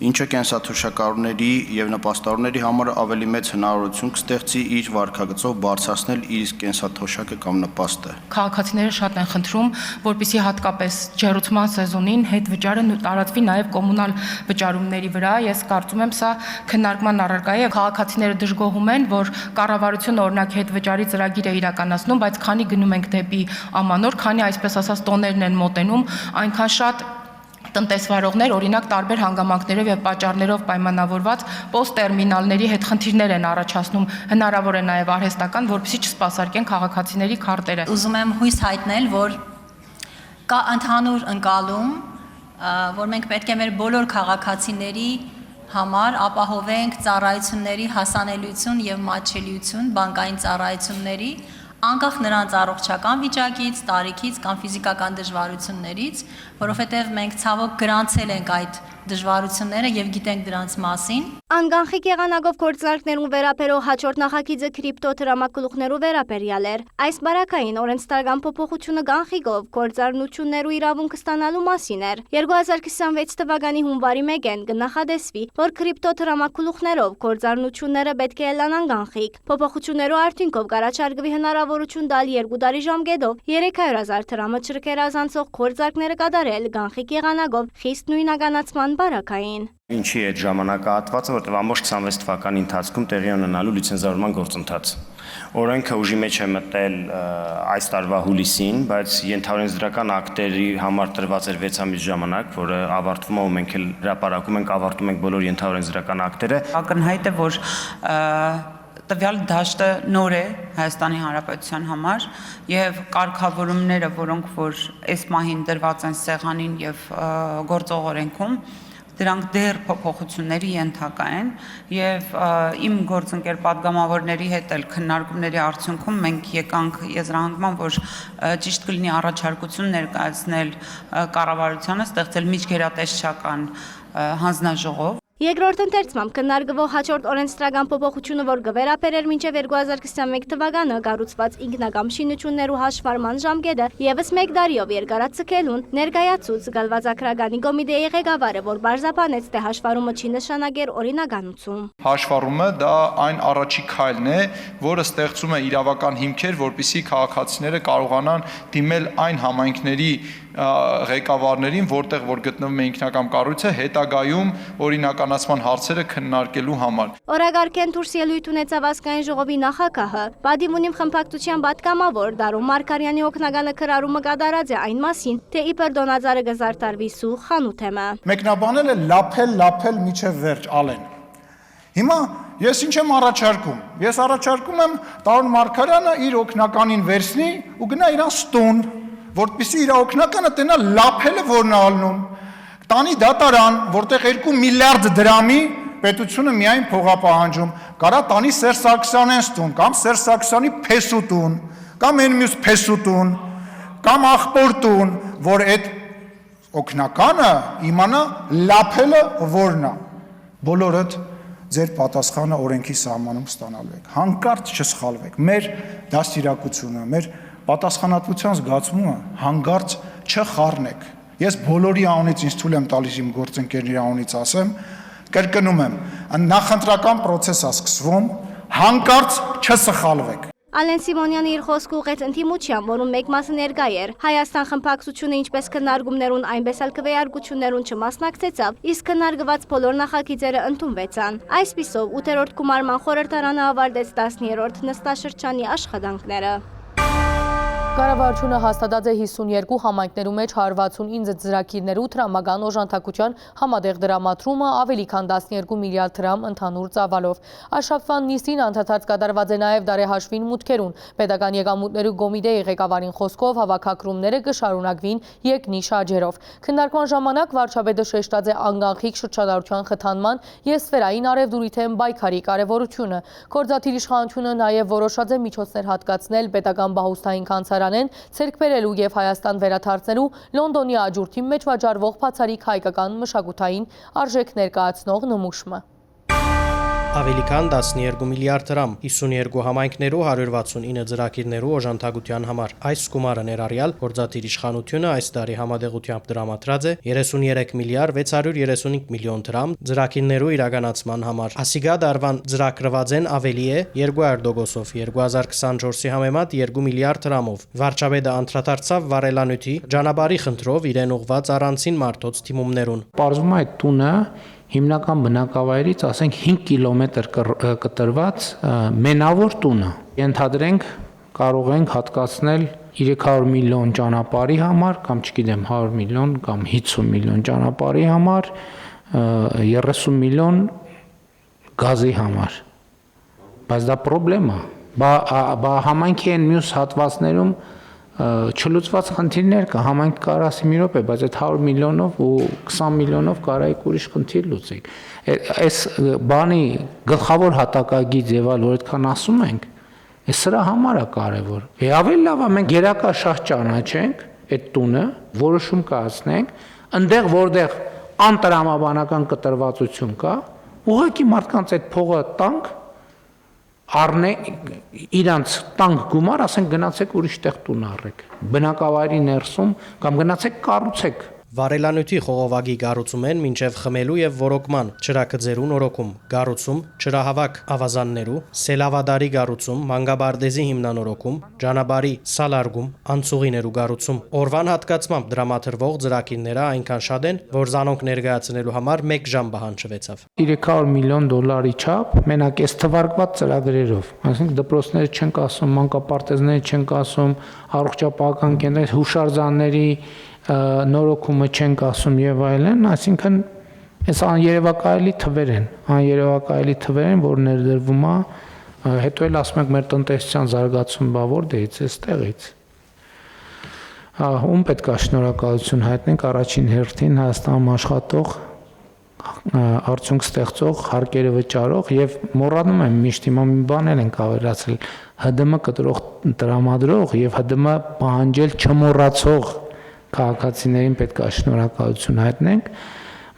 ինչը կենսաթոշակառուների եւ նպաստավորների համար ավելի մեծ հնարավորություն կստեղծի իր վարկագծով բարձրացնել իր կենսաթոշակը կամ նպաստը։ Քաղաքացիները շատ են խնդրում, որպեսզի հատկապես ջեռուցման սեզոնին հետվճարը տարածվի նաեւ կոմունալ վճարումների վրա։ Ես կարծում եմ, սա քննարկման առարկա է։ Քաղաքացիները դժգոհում են, որ կառավարությունը օրինակ հետվճարի ծրագիր է իրականացնում, բայց քանի գնում ենք դեպի ամանոր, քանի այսպես ասած տոներն են մոտենում, այնքան շատ տնտեսվարողներ օրինակ տարբեր հանգամանքներով եւ պատճառներով պայմանավորված պոստտերմինալների հետ խնդիրներ են առաջացնում, հնարավոր է նաեւ արհեստական, որպեսզի չսպասարկեն քաղաքացիների քարտերը։ Ուզում եմ հույս հայտնել, որ կա ընդհանուր ընկալում, որ մենք պետք է մեր բոլոր քաղաքացիների համար ապահովենք ծառայությունների հասանելիություն եւ մատչելիություն բանկային ծառայությունների, անկախ նրանց առողջական վիճակից, տարիքից կամ ֆիզիկական դժվարություններից, որովհետև մենք ցավոք գրանցել ենք այդ դժվարությունները եւ գիտենք դրանց մասին։ Անկանխիկ եղանակով գործարքներուն վերապերող հաջորդ նախագիծը կրիպտո դրամակլուխներու վերապերյալ էր։ Այս բարակային օրենսդրական փոփոխությունը կանխիկով գործառնություններու իրավունք ստանալու մասին էր։ 2026 թվականի հունվարի 1-ին կնախադեсվի, որ կրիպտո դրամակլուխներով գործառնությունները պետք է ելանան կանխիկ։ Փոփոխություններու արդյունքով կառաջարկվի հնարավորություն տալ 2 տարի ժամկետով 300,000 դրամը չրկերազանցող գործարքները կատարել կանխիկ եղանակով խիստ նույնականացման բարակային։ Ինչի է ժամանակահատվածը, որտեղ ամբողջ 26 թվականի ընթացքում տեղի ունենալու լիցենզավորման գործընթաց։ Օրենքը ուժի մեջ է մտել այս տարվա հուլիսին, բայց ենթաօրենսդրական ակտերի համար տրված էր 6 ամիս ժամանակ, որը ավարտվում է ու մենք էլ հրապարակում ենք, ավարտում ենք բոլոր ենթաօրենսդրական ակտերը։ Ակնհայտ է, որ տվյալ դաշտը նոր է Հայաստանի Հանրապետության համար եւ կարգավորումները, որոնք որ այս մահին դրված են սեղանին եւ գործող օրենքում, դրանք դեռ փոփոխությունների ենթակա են եւ իմ գործընկեր падգամավորների հետ էլ քննարկումների արդյունքում մենք եկանք եզրահանգման, որ ճիշտ կլինի առաջարկություն ներկայացնել կառավարությանը, ստեղծել միջգերատեսչական հանձնաժողով։ Երկրորդ ընթերցմամբ քննարկվող հաջորդ օրենսդրական փոփոխությունը, որ կվերապերեր մինչև 2021 թվականը կառուցված ինքնակամ շինություններու հաշվառման ժամկետը եւս 1 տարիով երկարացկելուն, ներկայացուց գալվածակրականի կոմիտեի ղեկավարը, որ բարձրաբանեց, թե հաշվառումը չի նշանակեր օրինականություն։ Հաշվառումը դա այն առաջի քայլն է, որը ստեղծում է իրավական հիմքեր, որպեսզի քաղաքացիները կարողանան դիմել այն համայնքների ղեկավարներին, որտեղ որ գտնվում է ինքնակամ կառույցը, հետագայում օրինականացման հարցերը քննարկելու համար։ Օրագարկեն դուրս ելույթ ունեցավ ազգային ժողովի նախագահը, Բադիմունիմ խմբակցության պատգամավոր Դարու Մարկարյանի օգնականը քրարումը կատարած է այն մասին, թե իբր դոնաձարը կզարդարվի սու խանութեմը։ Մեկնաբանել է լափել միջև վերջ ալեն։ Հիմա ես ինչ եմ առաջարկում։ Ես առաջարկում եմ Դարու Մարկարյանը իր օգնականին վերցնի ու գնա իրան ստուն, որպեսզի իր օգնականը տենա լափելը որն ալնում, տանի դատարան, որտեղ 2 միլիարդ դրամի պետությունը միայն փողապահանջում, կարա տանի Սերժ Սարգսյանեն ստուն, կամ Սերժ Սարգսյանի փեսուտուն, կամ այն մյուս փեսուտուն, կամ աղբոր տուն, որ այդ օգնականը իմանա լափելը որն է։ Բոլորդ ձեր պատասխանը օրենքի սահմանում ստանալու եք։ Հանկարծ չսխալվեք։ Մեր դաստիարակությունը, մեր պատասխանատվության զգացումը հանգարց չխառնեք։ Ես բոլորի անունից ինձ թույլ եմ տալիս իմ գործընկերների անունից ասեմ, կրկնում եմ, նախընտրական process-ը սկսվում, հանկարծ չսխալվեք։ Ալեն Սիմոնյանը իր խոսքը ուղղեց ընդդիմության, որում մեկ մասը ներկա էր։ Հայաստան խմբակցությունը ինչպես քննարկումներուն, այնպես էլ քվեարկություններուն չմասնակցեցավ, իսկ քննարկված բոլոր նախագիծերը ընդունվեցան։ Այսպիսով 8-րդ գումարման խորհրդարանը ավարտեց 10-րդ նստաշրջանի աշխատանքները։ Կառավարությունը հաստատած է 52 համայնքներու մեջ 169 ծրագիրներու տրամական օժանդակության համատեղ դրամատրումը ավելի քան 12 միլիարդ դրամ ընդհանուր ծավալով։ Արշավման նիստին անդադարձ կատարված է նաև դարեհաշվին մուտքերուն։ Պետական եկամուտներու կոմիտեի ղեկավարին խոսքով հավաքագրումները կշարունակվին եկնի շարժերով։ Քննարկման ժամանակ վարչապետը շեշտած է անգանխիկ շրջադարձության խթանման եւ սֆերային արևդուրի թեմ պայքարի կարևորությունը։ Գործադիր իշխանությունը նաև որոշած է միջոցներ հատկացնել պետական բահուստային կանցարանեն ցերկ բերելու եւ Հայաստան վերադարձնելու Լոնդոնի աջուրդի մեջ վաճառվող բացառիկ հայկական մշակութային արժեք ներկայացնող նմուշը։ Ավելի քան 12 միլիարդ դրամ 52 համայնքներու 169 ծրագիրներու օժանդակության համար։ Այս գումարը ներառյալ գործադիր իշխանությունը այս տարի համադեղությամբ դրամատրած է 33 միլիարդ 635 միլիոն դրամ ծրագիրներու իրականացման համար։ Ասիգա դարվան ծրագրված են ավելի է 200%-ով 2024-ի համեմատ 2 միլիարդ դրամով։ Վարչապետը անդրադարձավ վարելանյութի ճանապարհի խնդրով իրեն ուղված առանցին մարդոց թիմումներուն։ Պարզվում է այդ տունը հիմնական բնակավայրից ասենք 5 կիլոմետր կտրված մենավոր տունը։ Ենթադրենք կարող ենք հատկացնել 300 միլիոն ճանապարհի համար կամ չգիտեմ 100 միլիոն կամ 50 միլիոն ճանապարհի համար 30 միլիոն գազի համար։ Բայց դա խնդրեմ է։ Բա համայնքի են մյուս հատվածներում չլուծված խնդիրներ կա, համայնք կարա ասի մի րոպե, բայց այդ 100 միլիոնով ու 20 միլիոնով կարայիք ուրիշ խնդիր լուծեք։ Այս բանի գլխավոր հատակագիծ եւ այլ որ այդքան ասում ենք, սրա համար է կարևոր։ Ավելի լավ է մենք գերակա շահ ճանաչենք այդ տունը, որոշում կայացնենք, այնտեղ որտեղ անտրամաբանական կտրվածություն կա, ուղղակի մարդկանց այդ փողը տանք առնե իրանց տանք գումար, ասենք գնացեք ուրիշ տեղ տուն առեք, բնակավայրի ներսում կամ գնացեք կառուցեք։ Վարելանյութի խողովակի կառուցում են մինչև խմելու եւ ոռոգման, ճրագծերու նորոգում, կառուցում, ճրահավաք ավազաններու, սելավադարի կառուցում, մանգաբարդեզի հիմնանորոգում, ճանապարհի սալարգում, անցուղիներու կառուցում։ Օրվան հատկացմամբ դրամատրվող ծրագիրները այնքան շատ են, որ զանոնք ներկայացնելու համար 1 ժամ բանջվեցավ։ 300 միլիոն դոլարի չափ մենակ այս թվարկված ծրագրերով, այսինքն դպրոցները չենք ասում, մանկապարտեզները չենք ասում, առողջապահական կենտրոնների հուշարձանների նորոգումը չենք ասում եւ այլն, այսինքն այս աներևակայելի թվեր են, որ ներդրվում է, հետո էլ ասում ենք մեր տնտեսության զարգացում բա որտեղից է, այստեղից։ Ում պետք է շնորհակալություն հայտնենք առաջին հերթին Հայաստանում աշխատող արդյունք ստեղծող, հարկերը վճարող եւ մոռանում եմ միշտ հիմա մի բան են ավելացրել ՀԴՄ կտրող տրամադրող եւ ՀԴՄ պահանջել չմոռացող քաղաքացիներին պետք է շնորհակալություն հայտնենք,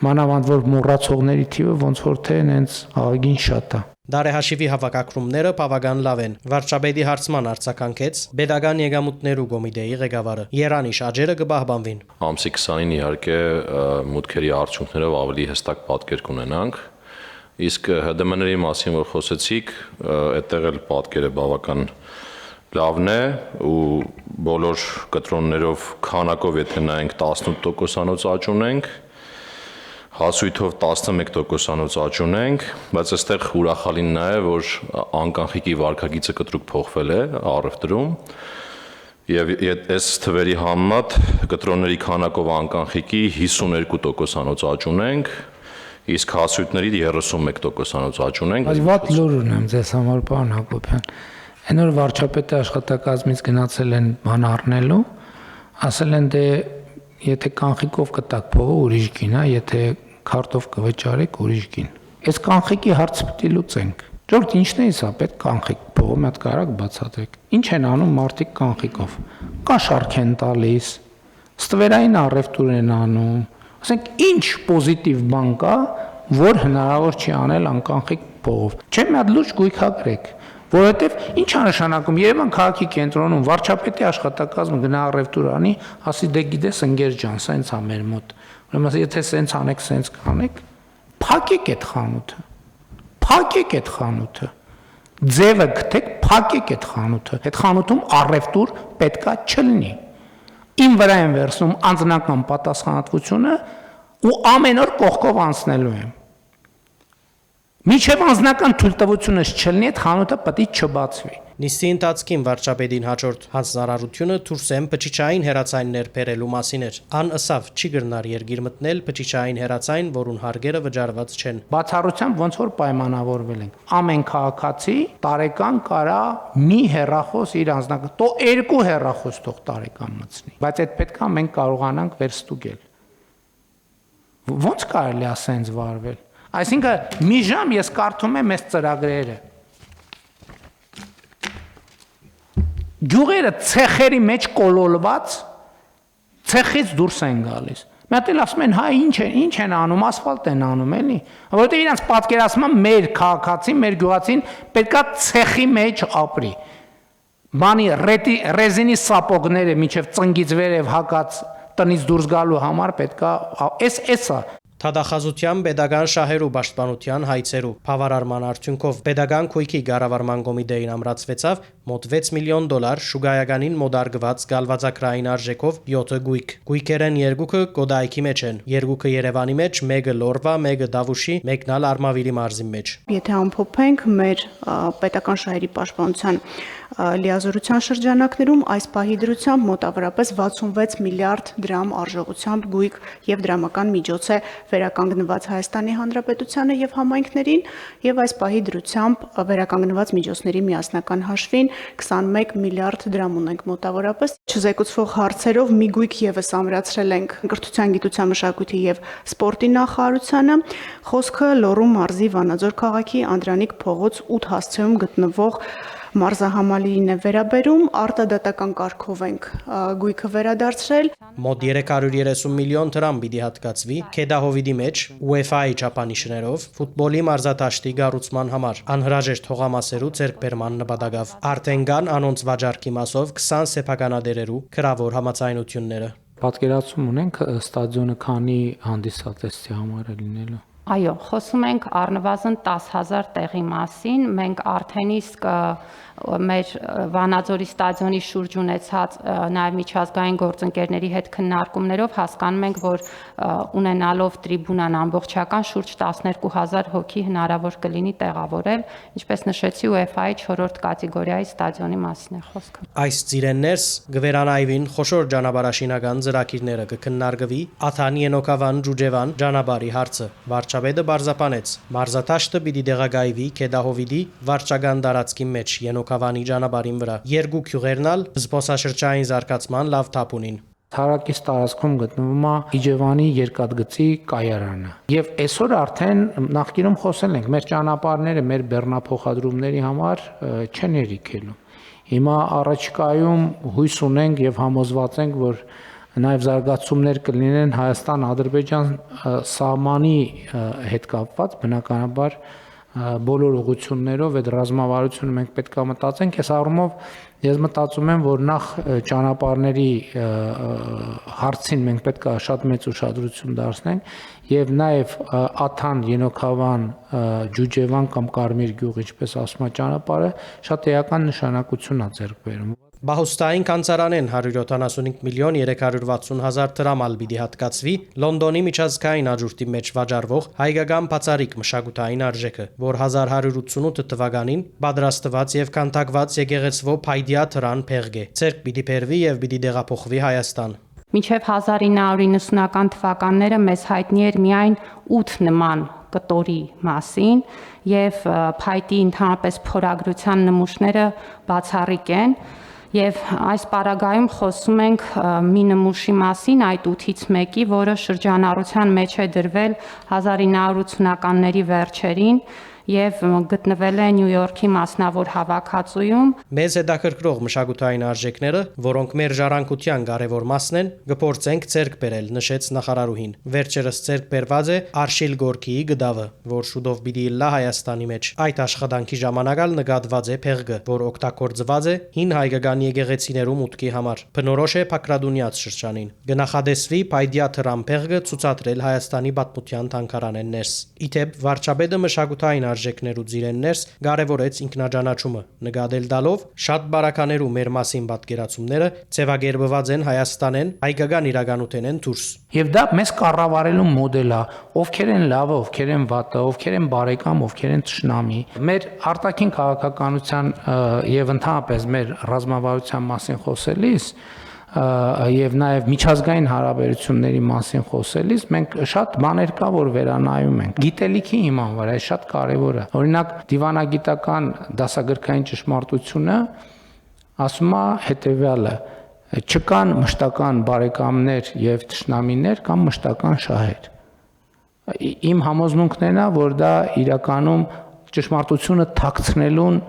մանավանդ որ մոռացողների թիվը ոնց որ թե հենց աղագին շատ է։ Դարեհաշիվի հավաքակրումները բավական լավ են։ Վարչապետի հարցման արձագանքեց Պետական եկամուտներու կոմիտեի ղեկավարը։ Երանիշ աջերը կպահպանվին։ Ամսի 20-ին իհարկե մուտքերի արդյունքներով ավելի հստակ պատկեր կունենանք։ Իսկ ՀԴՄ-ների մասին որ խոսեցիք, այդտեղ էլ պատկերը բավական լավն է ու բոլոր կտրոններով քանակով եթե նայենք 18%-անոց աճ ունենք, հասույթով 11%-անոց աճ ունենք, բայց այստեղ ուրախալին նա է, որ անկանխիկի վարկագիծը կտրուկ փոխվել է առևտրում եւ այս թվերի համեմատ կտրոնների քանակով անկանխիկի 52%-անոց աճ ունենք, իսկ հասույթների 31%-անոց աճ ունենք։ Բայց վատ լուր ունեմ ձեզ համար, պարոն Հակոբյան։ Այն որ վարչապետի աշխատակազմից գնացել են բան առնելու, ասել են դե եթե կանխիկով կտակ փողը ուրիշ գին է, եթե քարտով կվճարեք ուրիշ գին։ Այս կանխիկի հարցը պետք է լուծենք։ Ժողովուրդ ինչն է սա պետք կանխիկ փողը մի հատ կարակ բացատրեք։ Ինչ են անում մարդիկ կանխիկով։ Կաշառք են տալիս, ստվերային առևտուր են անում։ Ասենք ինչ պոզիտիվ բան կա, որ հնարավոր չի անել անկանխիկ փողով։ Չէ՞ մի հատ լուրջ գույքագրեք։ Որովհետև ինչ է նշանակում Երևան քաղաքի կենտրոնում վարչապետի աշխատակազմը գնա առևտուր անի, ասի դե գիտես ընկեր ջան, սենց է մեր մոտ։ Ուրեմն եթե սենց անեք, սենց կանեք, փակեք այդ խանութը։ Փակեք այդ խանութը։ Ձևը գտեք, փակեք այդ խանութը։ Այդ խանութում առևտուր պետքա չլինի։ Իմ վրա են վերցնում անձնական պատասխանատվությունը ու ամեն օր կողքով անցնելու եմ։ Միջև անձնական թույլտվությունս չլինի, այդ խանութը պետք է չբացվի։ Նիստի ընթացքին վարչապետին հաջորդ հանձնարարությունը Թուրսեմ փչիչային հերացայիններ բերելու մասին էր։ Ան ըսավ չի գրնար երգիր մտնել փչիչային հերացայն, որուն հարկերը վճարված չեն։ Բացառությամբ ոնց որ պայմանավորվել ենք։ Ամեն քաղաքացի տարեկան կարա մի հեռախոս իր անձնական, տո 2 հեռախոս թող տարեկան մտցնի։ Բայց այդ պետքա մենք կարողանանք վերստուգել։ Ոնց կարելի է ասենց վարվել։ Այսինքն մի ժամ ես կարդում եմ այս ծրագրերը։ Գյուղերը ցեխերի մեջ կոլոլված, ցեխից դուրս են գալիս։ Մի հատ էլ ասում են, հա ինչ են անում, ասֆալտ են անում, էլի, որովհետև իրանց պատկերացումը մեր քաղաքացին, մեր գյուղացին պետքա ցեխի մեջ ապրի։ Բանի ռեզինի սապոգները մինչև ծնգից վերև հակած տնից դուրս գալու համար պետքա էսա Թադախազության pedagogan շահերու պաշտպանության հայցերու բավարարման արդյունքով pedagogan քույքի ղարավարման կոմիտեին ամրացվեցավ մոտ $6 միլիոն շուգայականին մոդարգված գալվածակրային արժեքով 7 գույք։ Գույքերեն երկուքը Կոդայքի մեջ են, երկուքը Երևանի մեջ, մեկը Լորվա, մեկը Դավուշի, մեկն ալ Արմավիրի մարզի մեջ։ Եթե ամփոփենք մեր պետական շահերի պաշտպանության լիազորության շրջանակներում այս պահի դրությամբ մոտավորապես 66 միլիարդ դրամ արժողությամբ գույք եւ դրամական միջոց է վերականգնված Հայաստանի Հանրապետությանը եւ համայնքներին եւ այս պահի դրությամբ վերականգնված միջոցների միասնական հաշվին 21 միլիարդ դրամ ունենք մոտավորապես։ Չզեկուցվող հարցերով մի գույք եւս ամրացրել ենք Կրթության, գիտության, մշակույթի եւ սպորտի նախարարությանը։ Խոսքը Լոռու մարզի Վանաձոր քաղաքի Անդրանիկ փողոց 8 հասցեում գտնվող մարզահամալիրին է վերաբերում, արտադատական կարգով ենք գույքը վերադարձրել։ Մոտ 330 միլիոն դրամ պիտի հատկացվի Քեդահովիդի մեջ UEFA-ի չափանիշներով ֆուտբոլի մարզադաշտի կառուցման համար անհրաժեշտ հողամասերու ձեռքբերման նպատակով։ Արդեն կան անոնց վաճառքի մասով 20 սեփականադերերու գրավոր համաձայնությունները։ Պատկերացում ունենք ստադիոնը քանի հանդիսատեսի համար է լինելու։ Այո, խոսում ենք առնվազն 10,000 տեղի մասին, մենք արդեն իսկ մեր Վանաձորի ստադիոնի շուրջ ունեցած նաև միջազգային գործընկերների հետ քննարկումներով հասկանում ենք, որ ունենալով տրիբունան ամբողջական շուրջ 12,000 հոգի հնարավոր կլինի տեղավորել, ինչպես նշեցի UEFA-ի 4-րդ կատեգորիայի ստադիոնի մասին է խոսքը։ Այս ծիրեններս գվերանայվին խոշոր ճանապարհաշինական ծրագիրները կքննարկվի Աթանի Ենոկավան Ջուջևան ճանապարհի հարցը։ Վարչապետը բարձապանեց մարզադաշտը պիտի դեղագայվի Քեդահովիդի վարչական տարածքի մեջ Կավանի ճանապարհին վրա երկու քյուղերն ալ զբոսաշրջային զարգացման լավ թափ ունին։ Թարակիս տարածքում գտնվում է Իջևանի երկաթգծի կայարանը։ Եվ այսօր արդեն նախկինում խոսել ենք, մեր ճանապարհները, մեր բեռնափոխադրումների համար չեն երիքելու։ Հիմա առաջիկայում հույս ունենք եւ համոզված ենք, որ նաև զարգացումներ կլինեն Հայաստան-Ադրբեջան սահմանի հետ կապված, բնականաբար բոլոր ուղղություններով այդ ռազմավարությունը մենք պետք է մտածենք, այս առումով ես մտածում եմ, որ նախ ճանապարհների հարցին մենք պետք է շատ մեծ ուշադրություն դարձնենք եւ նաեւ Աթան, Ենոկավան, Ջուջևան կամ Կարմիր գյուղ, ինչպես ասում է ճանապարհը, շատ էական նշանակություն է ձեռք բերում։ Բահուստային կանցարանեն 175 միլիոն 360 հազար դրամ ալ պիտի հատկացվի Լոնդոնի միջազգային աջուրտի մեջ վաճառվող հայկական բացառիկ մշակութային արժեքը, որ 1188 թվականին պատրաստված եւ կանթակված եկեղեցվո Փայդիա Թրան փեղգ է։ Ցերկ պիտի բերվի եւ պիտի դեղափոխվի Հայաստան։ Մինչև 1990-ական թվականները մեզ հայտնի էր միայն 8 նման կտորի մասին եւ փայտի ընդհանրապես փորագրության նմուշները բացառիկ են։ Եվ այս պարագայում խոսում ենք մի նմուշի մասին, այդ 8-ից մեկի, որը շրջանառության մեջ է դրվել 1980-ականների վերջերին եւ գտնվել է Նյու Յորքի մասնավոր հավաքածուում։ Մեզ հետաքրքրող մշակութային արժեքները, որոնք մեր ժառանգության կարևոր մասն են, գործենք ցերկ բերել, նշեց նախարարուհին։ Վերջերս ցերկ բերված է Արշիլ Գորկիի գդավը, որ շուտով պիտի լա Հայաստանի մեջ։ Այդ աշխատանքի ժամանակ ալ նկատված է փեղգը, որ օգտագործված է հին հայկական եկեղեցիներու մուտքի համար։ Բնորոշ է Փակրադունյաց շրջանին։ Գնահատեսվի Փայդիա Թրան փեղգը ցուցադրել Հայաստանի պատմության թանգարանեն ներս։ Իթեպ վարչապետը մշակութային արժեքներու ծիրեններս կարևորեց ինքնաճանաչումը, նկատել տալով շատ բարականերու մեր մասին պատկերացումները ձևակերպված են Հայաստանեն, հայկական իրականութենեն դուրս։ Եվ դա մեզ կառավարելու մոդել է, ովքեր են լավը, ովքեր են վատը, ովքեր են բարեկամ, ովքեր են թշնամի։ Մեր արտաքին քաղաքականության եւ ընդհանրապես մեր ռազմավարության մասին խոսելիս եւ նաեւ միջազգային հարաբերությունների մասին խոսելիս մենք շատ բաներ կա որ վերանայում ենք գիտելիքի հիման վրա, այս շատ կարեւոր է։ Օրինակ դիվանագիտական դասագրքային ճշմարտությունը ասում է հետեւյալը. չկան մշտական բարեկամներ եւ թշնամիներ կամ մշտական շահեր։ Իմ համոզմունքն է, որ դա իրականում ճշմարտությունը թաքցնելուն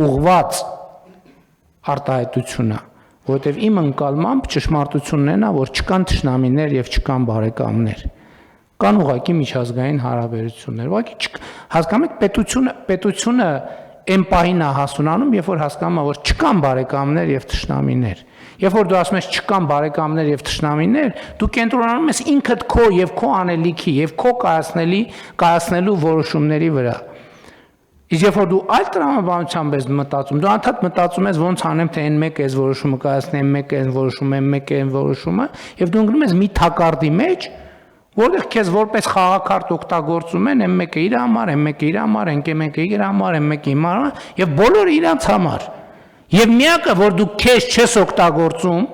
ուղղված արտահայտություն է, որովհետև իմ ընկալմամբ ճշմարտությունն է նա, որ չկան թշնամիներ եւ չկան բարեկամներ։ Կան ուղղակի միջազգային հարաբերություններ։ Ուղղակի հասկանում եք, պետությունը այն պահին է հասունանում, երբ որ հասկանում է, որ չկան բարեկամներ եւ թշնամիներ։ Երբ որ դու ասում ես չկան բարեկամներ եւ թշնամիներ, դու կենտրոնանում ես ինքդ քո եւ քո անելիքի եւ քո կայացնելու որոշումների վրա։ Իսկ երբ որ դու այլ տրամաբանությամբ ես մտածում, դու անդադ մտածում ես ոնց անեմ, թե այն մեկը այս որոշումը կայացնի, այն մեկը այն որոշումը, այն մեկը այն որոշումը, եւ դու ընկնում ես մի թակարդի մեջ, որտեղ քեզ որպես խաղակարդ օգտագործում են, այն մեկը իր համար, այն մեկը իր համար, այն մեկը իր համար, այն մեկը իր համար, եւ բոլորը իրանց համար։ Եվ միակը, որ դու քեզ չես օգտագործում,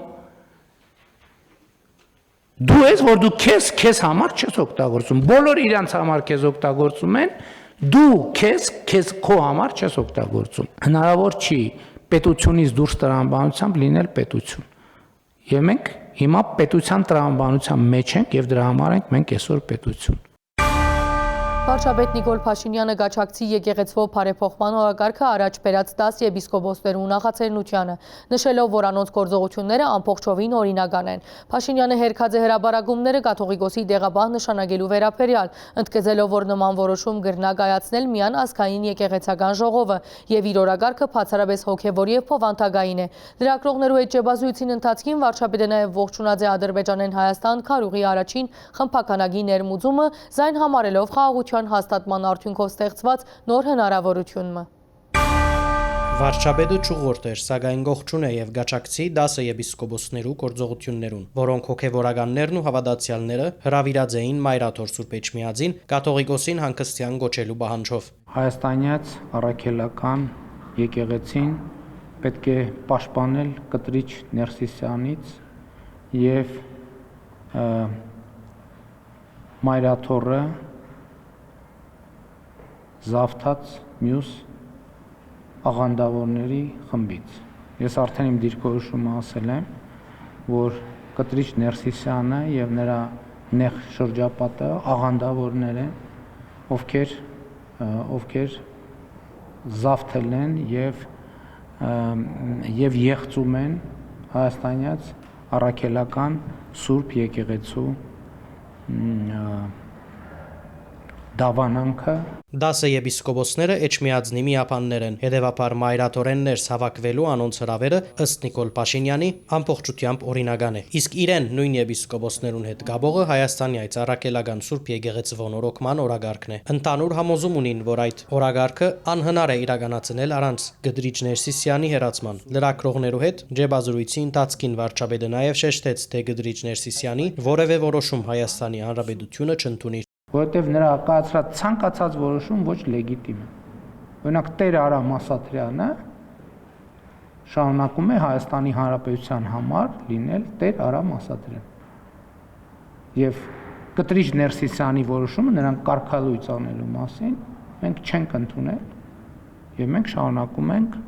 դու ես, որ դու քեզ համար չես օգտագործում, բոլորը իրանց համար քեզ օգտագործում են, դու քեզ քո համար չես օգտագործում։ Հնարավոր չի պետությունից դուրս տրամաբանությամբ լինել պետություն։ Եվ մենք հիմա պետության տրամաբանության մեջ ենք եւ դրա համար ենք մենք այսօր պետություն։ Վարչապետ Նիկոլ Փաշինյանը գաչակցի եկեղեցվով բարեփոխման օրակարգը առաջ բերած 10 եպիսկոպոսներու նախաձեռնությանը, նշելով, որ անոնց գործողությունները ամբողջովին օրինական են։ Փաշինյանը հերքած է հրաբարագումները կաթողիկոսի դեղաբահ նշանակելու վերաբերյալ, ընդգծելով, որ նման որոշում կրնա կայացնել միայն ազգային եկեղեցական ժողովը եւ իր օրակարգը բացառապես հոգեվոր եւ փոխանցագային է։ Լրագրողներու հետ ճեպազույցին ընթացքին վարչապետը նաեւ ողջունած է Ադրբեջանեն Հայաստան քարուղի առաջին խմբականագի ներմուծումը, զայն համարելով խաղաղության հաստատման արդյունքով ստեղծված նոր հնարավորությունը։ Վարչապետը ճուղորդ էր, սակայն գողջուն է եւ գաչակցի 10 եպիսկոպոսներու գործողություններուն, որոնք հոգեվորականներն ու հավատացյալները հրավիրած էին Մայրաթոր Սուրբ Էջմիածին կաթողիկոսին հանգստյան գոչելու պահանջով։ Հայաստանյաց առաքելական եկեղեցին պետք է պաշտպանել կտրիչ Ներսիսյանից եւ Մայրաթորը զավթած մյուս աղանդավորների խմբից։ Ես արդեն իմ դիրքորոշումը ասել եմ, որ կտրիչ Ներսիսյանը եւ նրա նեղ շրջապատը աղանդավորներ են, ովքեր զավթել են եւ եղծում են հայաստանյաց առաքելական Սուրբ եկեղեցու դավանանքը 10 եպիսկոպոսները Էջմիածնի միապաններ են, հետևաբար մայրաթորեններ հավաքվելու անոնց հրավերը ըստ Նիկոլ Փաշինյանի ամբողջությամբ օրինական է։ Իսկ իրեն նույն եպիսկոպոսներուն հետ գաբողը Հայաստանյաց առաքելական Սուրբ եկեղեցու նորոգման օրագարկն է։ Ընդհանուր համոզում ունին, որ այդ օրագարկը անհնար է իրականացնել առանց Գդրիչ Ներսիսյանի հերացման։ Լրագրողներու հետ ջեբազրույցի ընթացքին վարչապետը նաև շեշտեց, թե Գդրիչ Ներսիսյանի որևէ որոշում Հայաստանի Հանրապետությունը չընդունի։ Որովհետև նրա կայացրած ցանկացած որոշում ոչ լեգիտիմ է։ Օրինակ Տեր Արամ Ասատրյանը շարունակում է Հայաստանի Հանրապետության համար լինել Տեր Արամ Ասատրյան։ Եվ Կտրիչ Ներսիսյանի որոշումը նրան կարգալույծ անելու մասին մենք չենք ընդունել եւ մենք շարունակում ենք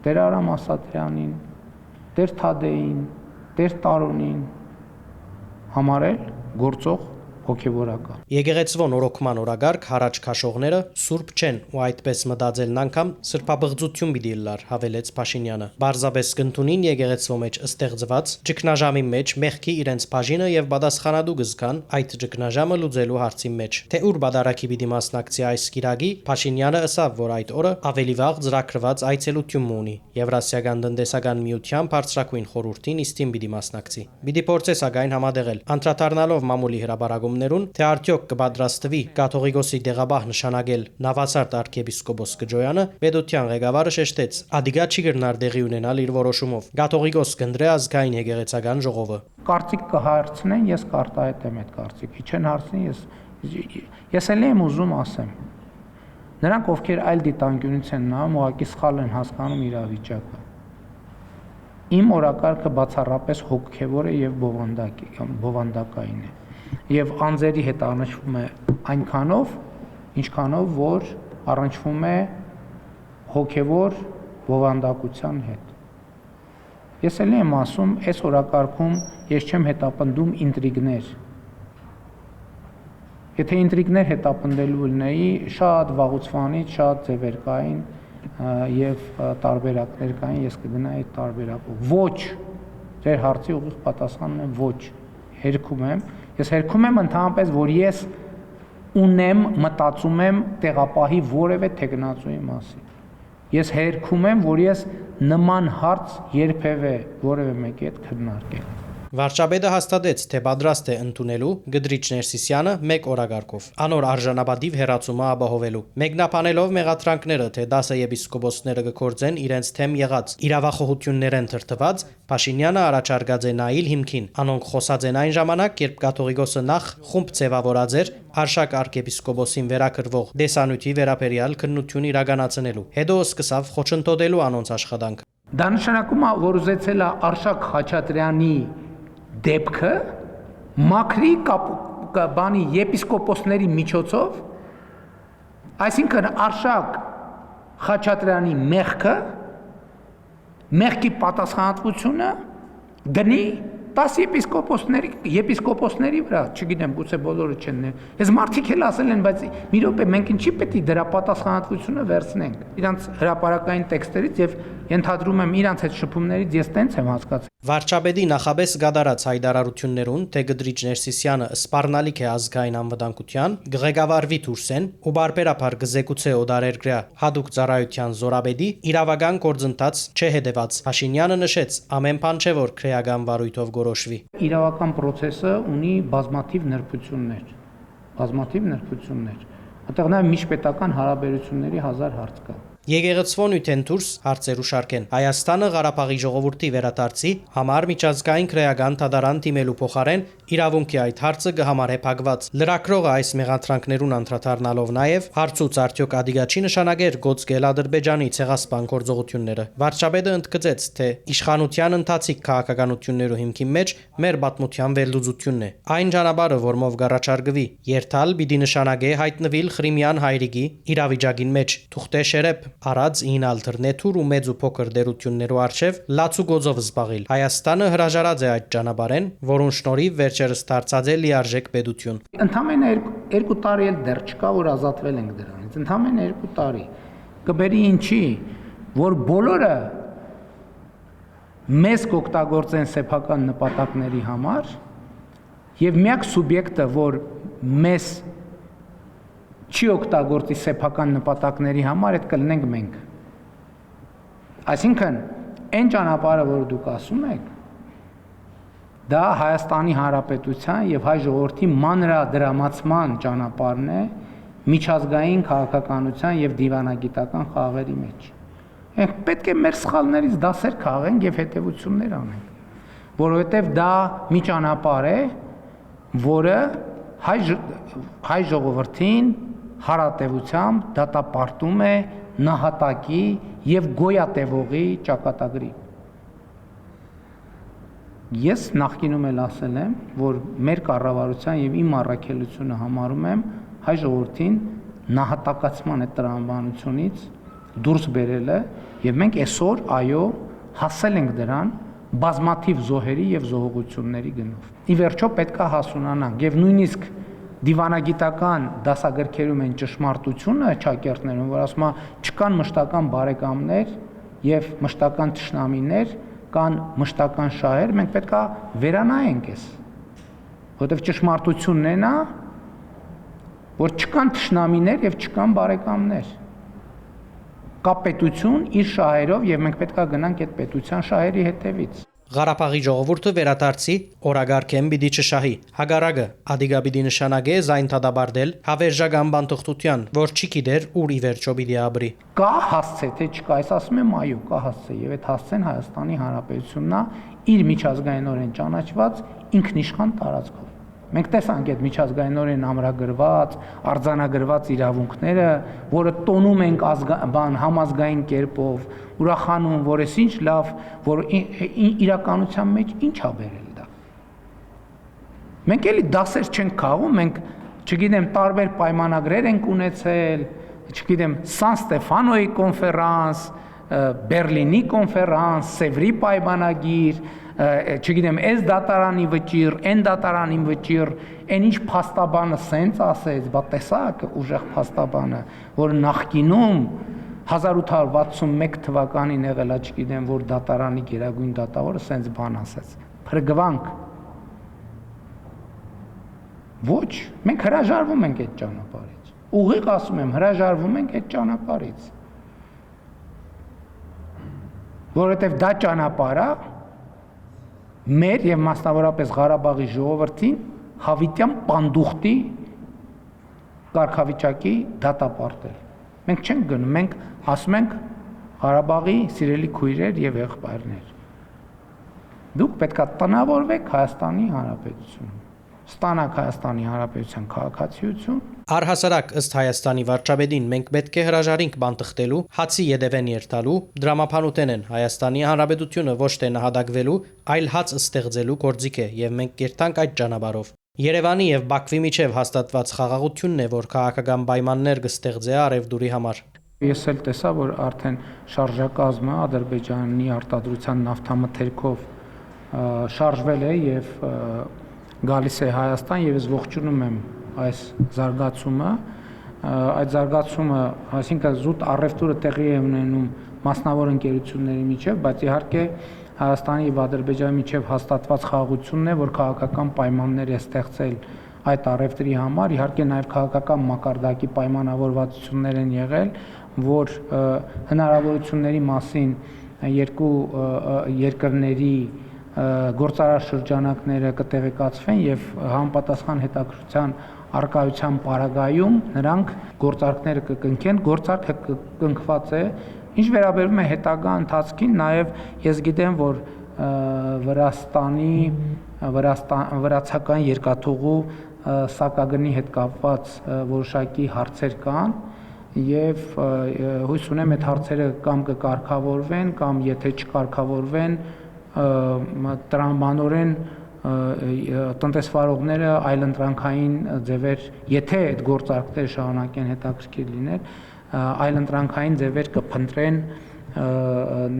Տեր Արամ Ասատրյանին, Տեր Թադեին, Տեր Տարոնին համարել գործող հոգևորական։ Եկեղեցվո նորոգման օրագարկ հարաճ քաշողները սուրբ չեն ու այդպես մտածելն անգամ սրբաբղծություն պիտի լար, հավելեց Փաշինյանը։ Բարձրապես կընդունին եկեղեցվո մեջ ստեղծված ճգնաժամի մեջ մեղքի իրենց բաժինը եւ պատասխանատու գզկան այդ ճգնաժամը լուծելու հարցի մեջ։ Թե ուր բադարակի պիտի մասնակցի այս կիրակի, Փաշինյանը ասավ, որ այդ օրը ավելի վաղ ծրագրված այցելություն ունի։ Եվրասիական տնտեսական միության բարձրակույն խորհրդին իստին պիտի մասնակցի։ Պիտի փորձե սակայն համադեղել, անդրադառնալով մամուլի հրաբարագումներուն, թե արդյոք կպատրաստվի կաթողիկոսի դեղաբահ նշանակել Նավասարդ arczepiskopos Կջոյանը, պետության ղեկավարը շեշտեց, ադիգա չի կրնար դեղի ունենալ իր որոշումով։ Կաթողիկոս կնդրե ազգային եկեղեցական ժողովը։ Կարծիք կհարցնեն, ես կարտահայտեմ այդ կարծիքը, չեն հարցնի, ես էլ եմ ուզում ասեմ։ Նրանք, ովքեր այլ դիտանկյունից են նայում, ուղղակի սխալ են հասկանում իրավիճակը։ Իմ օրակարգը բացառապես հոգևոր է եւ բովանդակային է։ Եվ անձերի հետ առնչվում է այնքանով, ինչքանով որ առնչվում է հոգևոր բովանդակության հետ։ Ես էլ եմ ասում, այս օրակարգում ես չեմ հետապնդում ինտրիգներ։ Եթե ինտրիգներ հետապնդելու լինեի, շատ վաղուց վանից շատ ձևեր կային, եւ տարբերակներ կային, ես կգնայի այդ տարբերակով։ Ոչ, ձեր հարցի ուղիղ պատասխանն է ոչ։ Հերքում եմ, ես հերքում եմ ընդհանրապես, որ ես ունեմ, մտածում եմ տեղապահի որևէ տեխնացուի մասին։ Ես հերքում եմ, որ ես նման հարց երբևէ որևէ մեկի հետ քննարկել։ Վարչապետը հաստատեց, թե պատրաստ է ընդունելու Գդրիչ Ներսիսյանը մեկ օրագարկով անոր արժանապատիվ հեռացումը ապահովելու։ Մեկնաբանելով մեղադրանքները, թե 10 եպիսկոպոսները կգործեն իրենց թեմ եղած իրավախոհություններեն թրթված, Փաշինյանը առաջարկած է նայել հիմքին։ Անոնք խոսած են այն ժամանակ, երբ կաթողիկոսը նախ խումբ ձևավորած էր Արշակ arczepiskopոսին վերակրվող դեսանյութի վերաբերյալ քննություն իրականացնելու։ Հետո սկսավ խոչընդոտելու անոնց աշխատանքը։ Դա նշանակում է, որ ուզեցել է Արշակ Խաչատրյանի դեպքը մաքրի բանի եպիսկոպոսների միջոցով, այսինքն Արշակ Խաչատրյանի մեղքի պատասխանատվությունը դնի 10 եպիսկոպոսների վրա, չգիտեմ, գուցե բոլորը չեն։ Այս մարդիկ էլ ասել են, բայց մի րոպե մենք ինչի պետք է դրա պատասխանատվությունը վերցնենք։ Իրանց հրապարակային տեքստերից եւ ենթադրում եմ իրանց այդ շփումներից ես տենց եմ հասկացել։ Վարչապետի նախաբես գդարած հայտարարություններուն, թե Գդրիչ Ներսիսյանը սպառնալիք է ազգային անվտանգության, ղեկավարվի Թուրսեն ու բարբերաբար գզեկուցե օդարերգրյա հadouk ծառայության զորաբեդի իրավական գործընթաց չհետևած։ Փաշինյանը նշեց, ամեն բան չէ որ քրեական վարույթով որոշվի։ Իրավական process-ը ունի բազմաթիվ նրբություններ։ Այդտեղ նաև միջպետական հարաբերությունների 1000 հարց կա։ Եկեղեցվոն յութեն դուրս հարցեր ուշարկեն։ Հայաստանը Ղարաբաղի ժողովրդի վերադարձի համար միջազգային քրեական դատարան դիմելու փոխարեն իրավունքի այդ հարցը կհամարե փակված։ Լրակրողը այս մեղադրանքներուն անդրադառնալով նաև հարցուց արդյոք ադիգաչի նշանագեր գոծկել Ադրբեջանի ցեղասպան գործողությունները։ Վարչապետը ընդգծեց, թե իշխանության ընթացիկ քաղաքականություններու հիմքի մեջ մեր պատմության վերլուծությունն է։ Այն ճանապարհը, որմով կառաջարկվի, երթալ պիտի նշանագե հայտնվիլ Խրիմյան հայրիկի իրավիճակին մեջ, թուղթե շերեփ Արած ին ալտերնատիվ ու մեծ ու փոքր դերություններու արչև լացու գոձով զբաղել։ Հայաստանը հրաժարած է այդ ճանապարհեն, որուն շնորհիվ վերջերս դարձած է լիարժեք պետություն։ Ընդամենը 2 տարի էլ դեռ չկա, որ ազատվել ենք դրանից։ Ընդամենը 2 տարի։ Կբերի ինչի, որ բոլորը մեզ կօգտագործեն սեփական նպատակների համար, եւ միակ սուբյեկտը, որ մեզ չի օգտագործի սեփական նպատակների համար, այդ կլինենք մենք։ Այսինքն, այն ճանապարհը, որ դուք ասում եք, դա Հայաստանի Հանրապետության եւ հայ ժողովրդի մանրադրամացման ճանապարհն է միջազգային քաղաքականության եւ դիվանագիտական խաղերի մեջ։ Մենք պետք է մեր սխալներից դասեր քաղենք եւ հետեւություններ անենք, որովհետեւ դա մի ճանապարհ է, որը հայ ժողովրդին հարատևությամբ դատապարտում է նահատակի եւ գոյատևողի ճակատագրի։ Ես նախկինում էլ ասել եմ, որ մեր կառավարության եւ իմ առաքելությունը համարում եմ հայ ժողովրդին նահատակացման այդ տրամաբանությունից դուրս բերելը եւ մենք այսօր այո հասել ենք դրան բազմաթիվ զոհերի եւ զոհողությունների գնով։ Ի վերջո պետքա հասունանանք եւ նույնիսկ դիվանագիտական դասագրքերում են ճշմարտությունը ճակերտներում, որ ասում է չկան մշտական բարեկամներ եւ մշտական թշնամիներ, կան մշտական շահեր, մենք պետքա վերանայենք այս, որովհետեւ ճշմարտությունն է նա, որ չկան թշնամիներ եւ չկան բարեկամներ։ Կա պետություն իր շահերով եւ մենք պետքա գնանք այդ պետության շահերի հետևից։ Ղարաբաղի ժողովուրդը վերադարձի օրագարկեն պիտի չշահի։ Հագարակը ադիգա պիտի նշանագե զայն դադարել հավերժական բանտողտության, որ չի գիտեր ուր ի վերջո պիտի ապրի։ Կա հասցե, թե չկա, այս ասում եմ այո, կա հասցե, եւ այդ հասցեն Հայաստանի Հանրապետությունն է իր միջազգայինորեն ճանաչված ինքնիշխան տարածքով։ Մենք տեսանք այդ միջազգայինորեն ամրագրված, արձանագրված իրավունքները, որը տոնում ենք համազգային կերպով, ուրախանում, որ էս ինչ լավ, որ իրականության մեջ ինչ ա բերել դա։ Մենք էլի դասեր չենք քաղում, մենք, չգիտեմ, տարբեր պայմանագրեր ենք ունեցել, չգիտեմ, Սան Ստեֆանոյի կոնֆերանս, Բերլինի կոնֆերանս, Սևրի պայմանագիր, չգիտեմ, այս դատարանի վճիռ, այն դատարանի վճիռ, այն ինչ փաստաբանը սենց ասեց, բա տեսակ ուժեղ փաստաբանը, որ նախկինում 1861 թվականին եղել է, չգիտեմ, որ դատարանի գերագույն դատավորը սենց բան ասեց։ Փրկվանք։ Ոչ, մենք հրաժարվում ենք այդ ճանապարհից։ Ուղիղ ասում եմ, հրաժարվում ենք այդ ճանապարհից։ Որովհետև դա ճանապարհը մեր եւ մասնավորապես Ղարաբաղի ժողովրդին հավիտյան պանդուխտի կարգավիճակի դատապարտել։ Մենք չենք գնում, մենք ասում ենք Ղարաբաղի սիրելի քույրեր եւ եղբայրներ։ Դուք պետքա տնավորվեք Հայաստանի Հանրապետությունում։ Ստանաք Հայաստանի Հանրապետության քաղաքացիություն։ Առհասարակ ըստ Հայաստանի վարչապետին մենք պետք է հրաժարենք բան թխտելու, հացի յետևեն երթալու, դրամապանուտեն են Հայաստանի Հանրապետությունը ոչ թե նահատակվելու, այլ հաց ստեղծելու գործիք է եւ մենք կերտանք այդ ճանապարհով։ Երևանի եւ Բաքվի միջև հաստատված խաղաղությունն է, որ քաղաքական պայմաններ կստեղծի Արևդուրի համար։ Ես էլ տեսա, որ արդեն շարժակազմը Ադրբեջանի արտադրության նավթամթերքով շարժվել է եւ գալիս է Հայաստան եւ ես ողջունում եմ այս զարգացումը, այդ զարգացումը, այսինքն զուտ առևտուրը տեղի է ունենում մասնավոր ընկերությունների միջև, բայց իհարկե Հայաստանի եւ Ադրբեջանի միջև հաստատված խաղաղությունն է, որ քաղաքական պայմաններ է ստեղծել այդ առևտրի համար, իհարկե նաեւ քաղաքական մակարդակի պայմանավորվածություններ են եղել, որ հնարավորությունների մասին երկու երկրների գործարար շրջանակները կտեղեկացվեն եւ համապատասխան հետաքրքրության արկայության պարագայում նրանք գործարքները կկնքեն, գործարքը կնքված է, ինչ վերաբերում է հետագա ընթացքին, նաեւ ես գիտեմ, որ վրացական երկաթուղու սակագնի հետ կապված որոշակի հարցեր կան եւ հույս ունեմ այդ հարցերը կամ կկարգավորվեն կամ եթե չկարգավորվեն տրամաբանորեն տնտեսվարողները այլընտրանքային ձևեր, եթե այդ գործարքները շարունակեն հետաքրքիր լինել, այլընտրանքային ձևեր կփնտրեն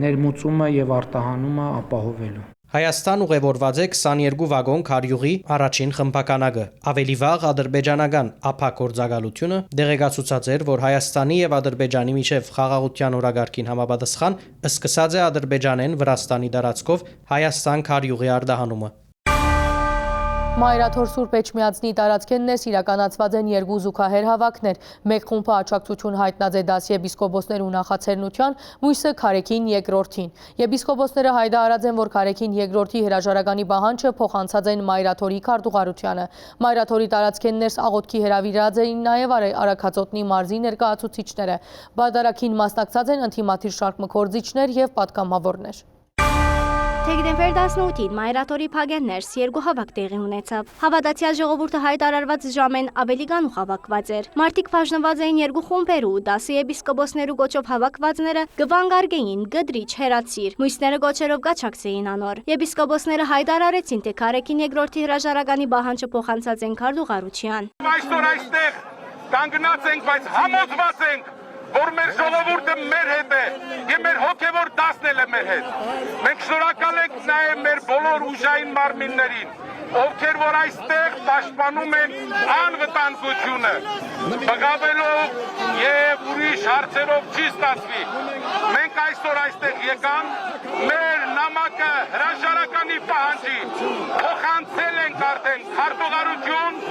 ներմուծումը եւ արտահանումը ապահովելու։ Հայաստան ուղևորված է 22 վագոն քարյուղի առաջին խմբականակը։ Ավելի վաղ ադրբեջանական ԱՓԱ գործակալությունը դեղեկացուցած էր, որ Հայաստանի եւ Ադրբեջանի միջև խաղաղության օրագարկին համապատասխան սկսած է Ադրբեջանեն Վրաստանի տարածքով Հայաստան քարյուղի արտահանումը։ Մայրաթոր Սուրբ Էջմիածնի տարածքներս իրականացված են երկու զուգահեռ հավաքներ։ Մեկ խումբը աջակցություն հայտնած է դասիեպիսկոպոսներու նախաձեռնության, մյուսը Քարեքին երկրորդին։ Եպիսկոպոսները հայտարարած են, որ Քարեքին երկրորդի հրաժարականի պահանջը փոխանցած են Մայրաթորի քարտուղարությանը։ Մայրաթորի տարածքներս աղոթքի հրավիրած էին նաև Արաքածոտնի մարզի ներկայացուցիչները։ Բադարակին մասնակցած են ընդդիմադիր շարք մքորձիչներ եւ պատգամավորներ։ Դեկտեմբեր 18-ին Մայրաթորի փագեններս երկու հավաք տեղի ունեցավ։ Հավատացյալ ժողովուրդը հայտարարված ժամեն ավելի գանուխ հավաքված էր։ Մարդիկ բաժնված էին երկու խումբերու, դասի եպիսկոպոսներու գոչով հավաքվածները գվանգարգեին, գդրիչ, հերացիր, մյուսները գոչերով գաչակցեին անոր։ Եպիսկոպոսները հայտարարեցին, թե Քարեքին երկրորդի հրաժարականի պահանջը փոխանցած են քարտուղարության։ Այսօր այստեղ կանգնած ենք, բայց համոզված ենք, որ մեր ժողովուրդը մեր հետ է եւ մեր հոգեվոր դասն է մեր հետ։ Մենք շնորհակալ ենք նաեւ մեր բոլոր ուժային մարմիններին, ովքեր որ այստեղ պաշտպանում են անվտանգությունը, բղավելով եւ ուրիշ հարցերով չի ստացվի։ Մենք այսօր այստեղ եկանք, մեր նամակը հրաժարականի պահանջի փոխանցել ենք արդեն քարտուղարություն,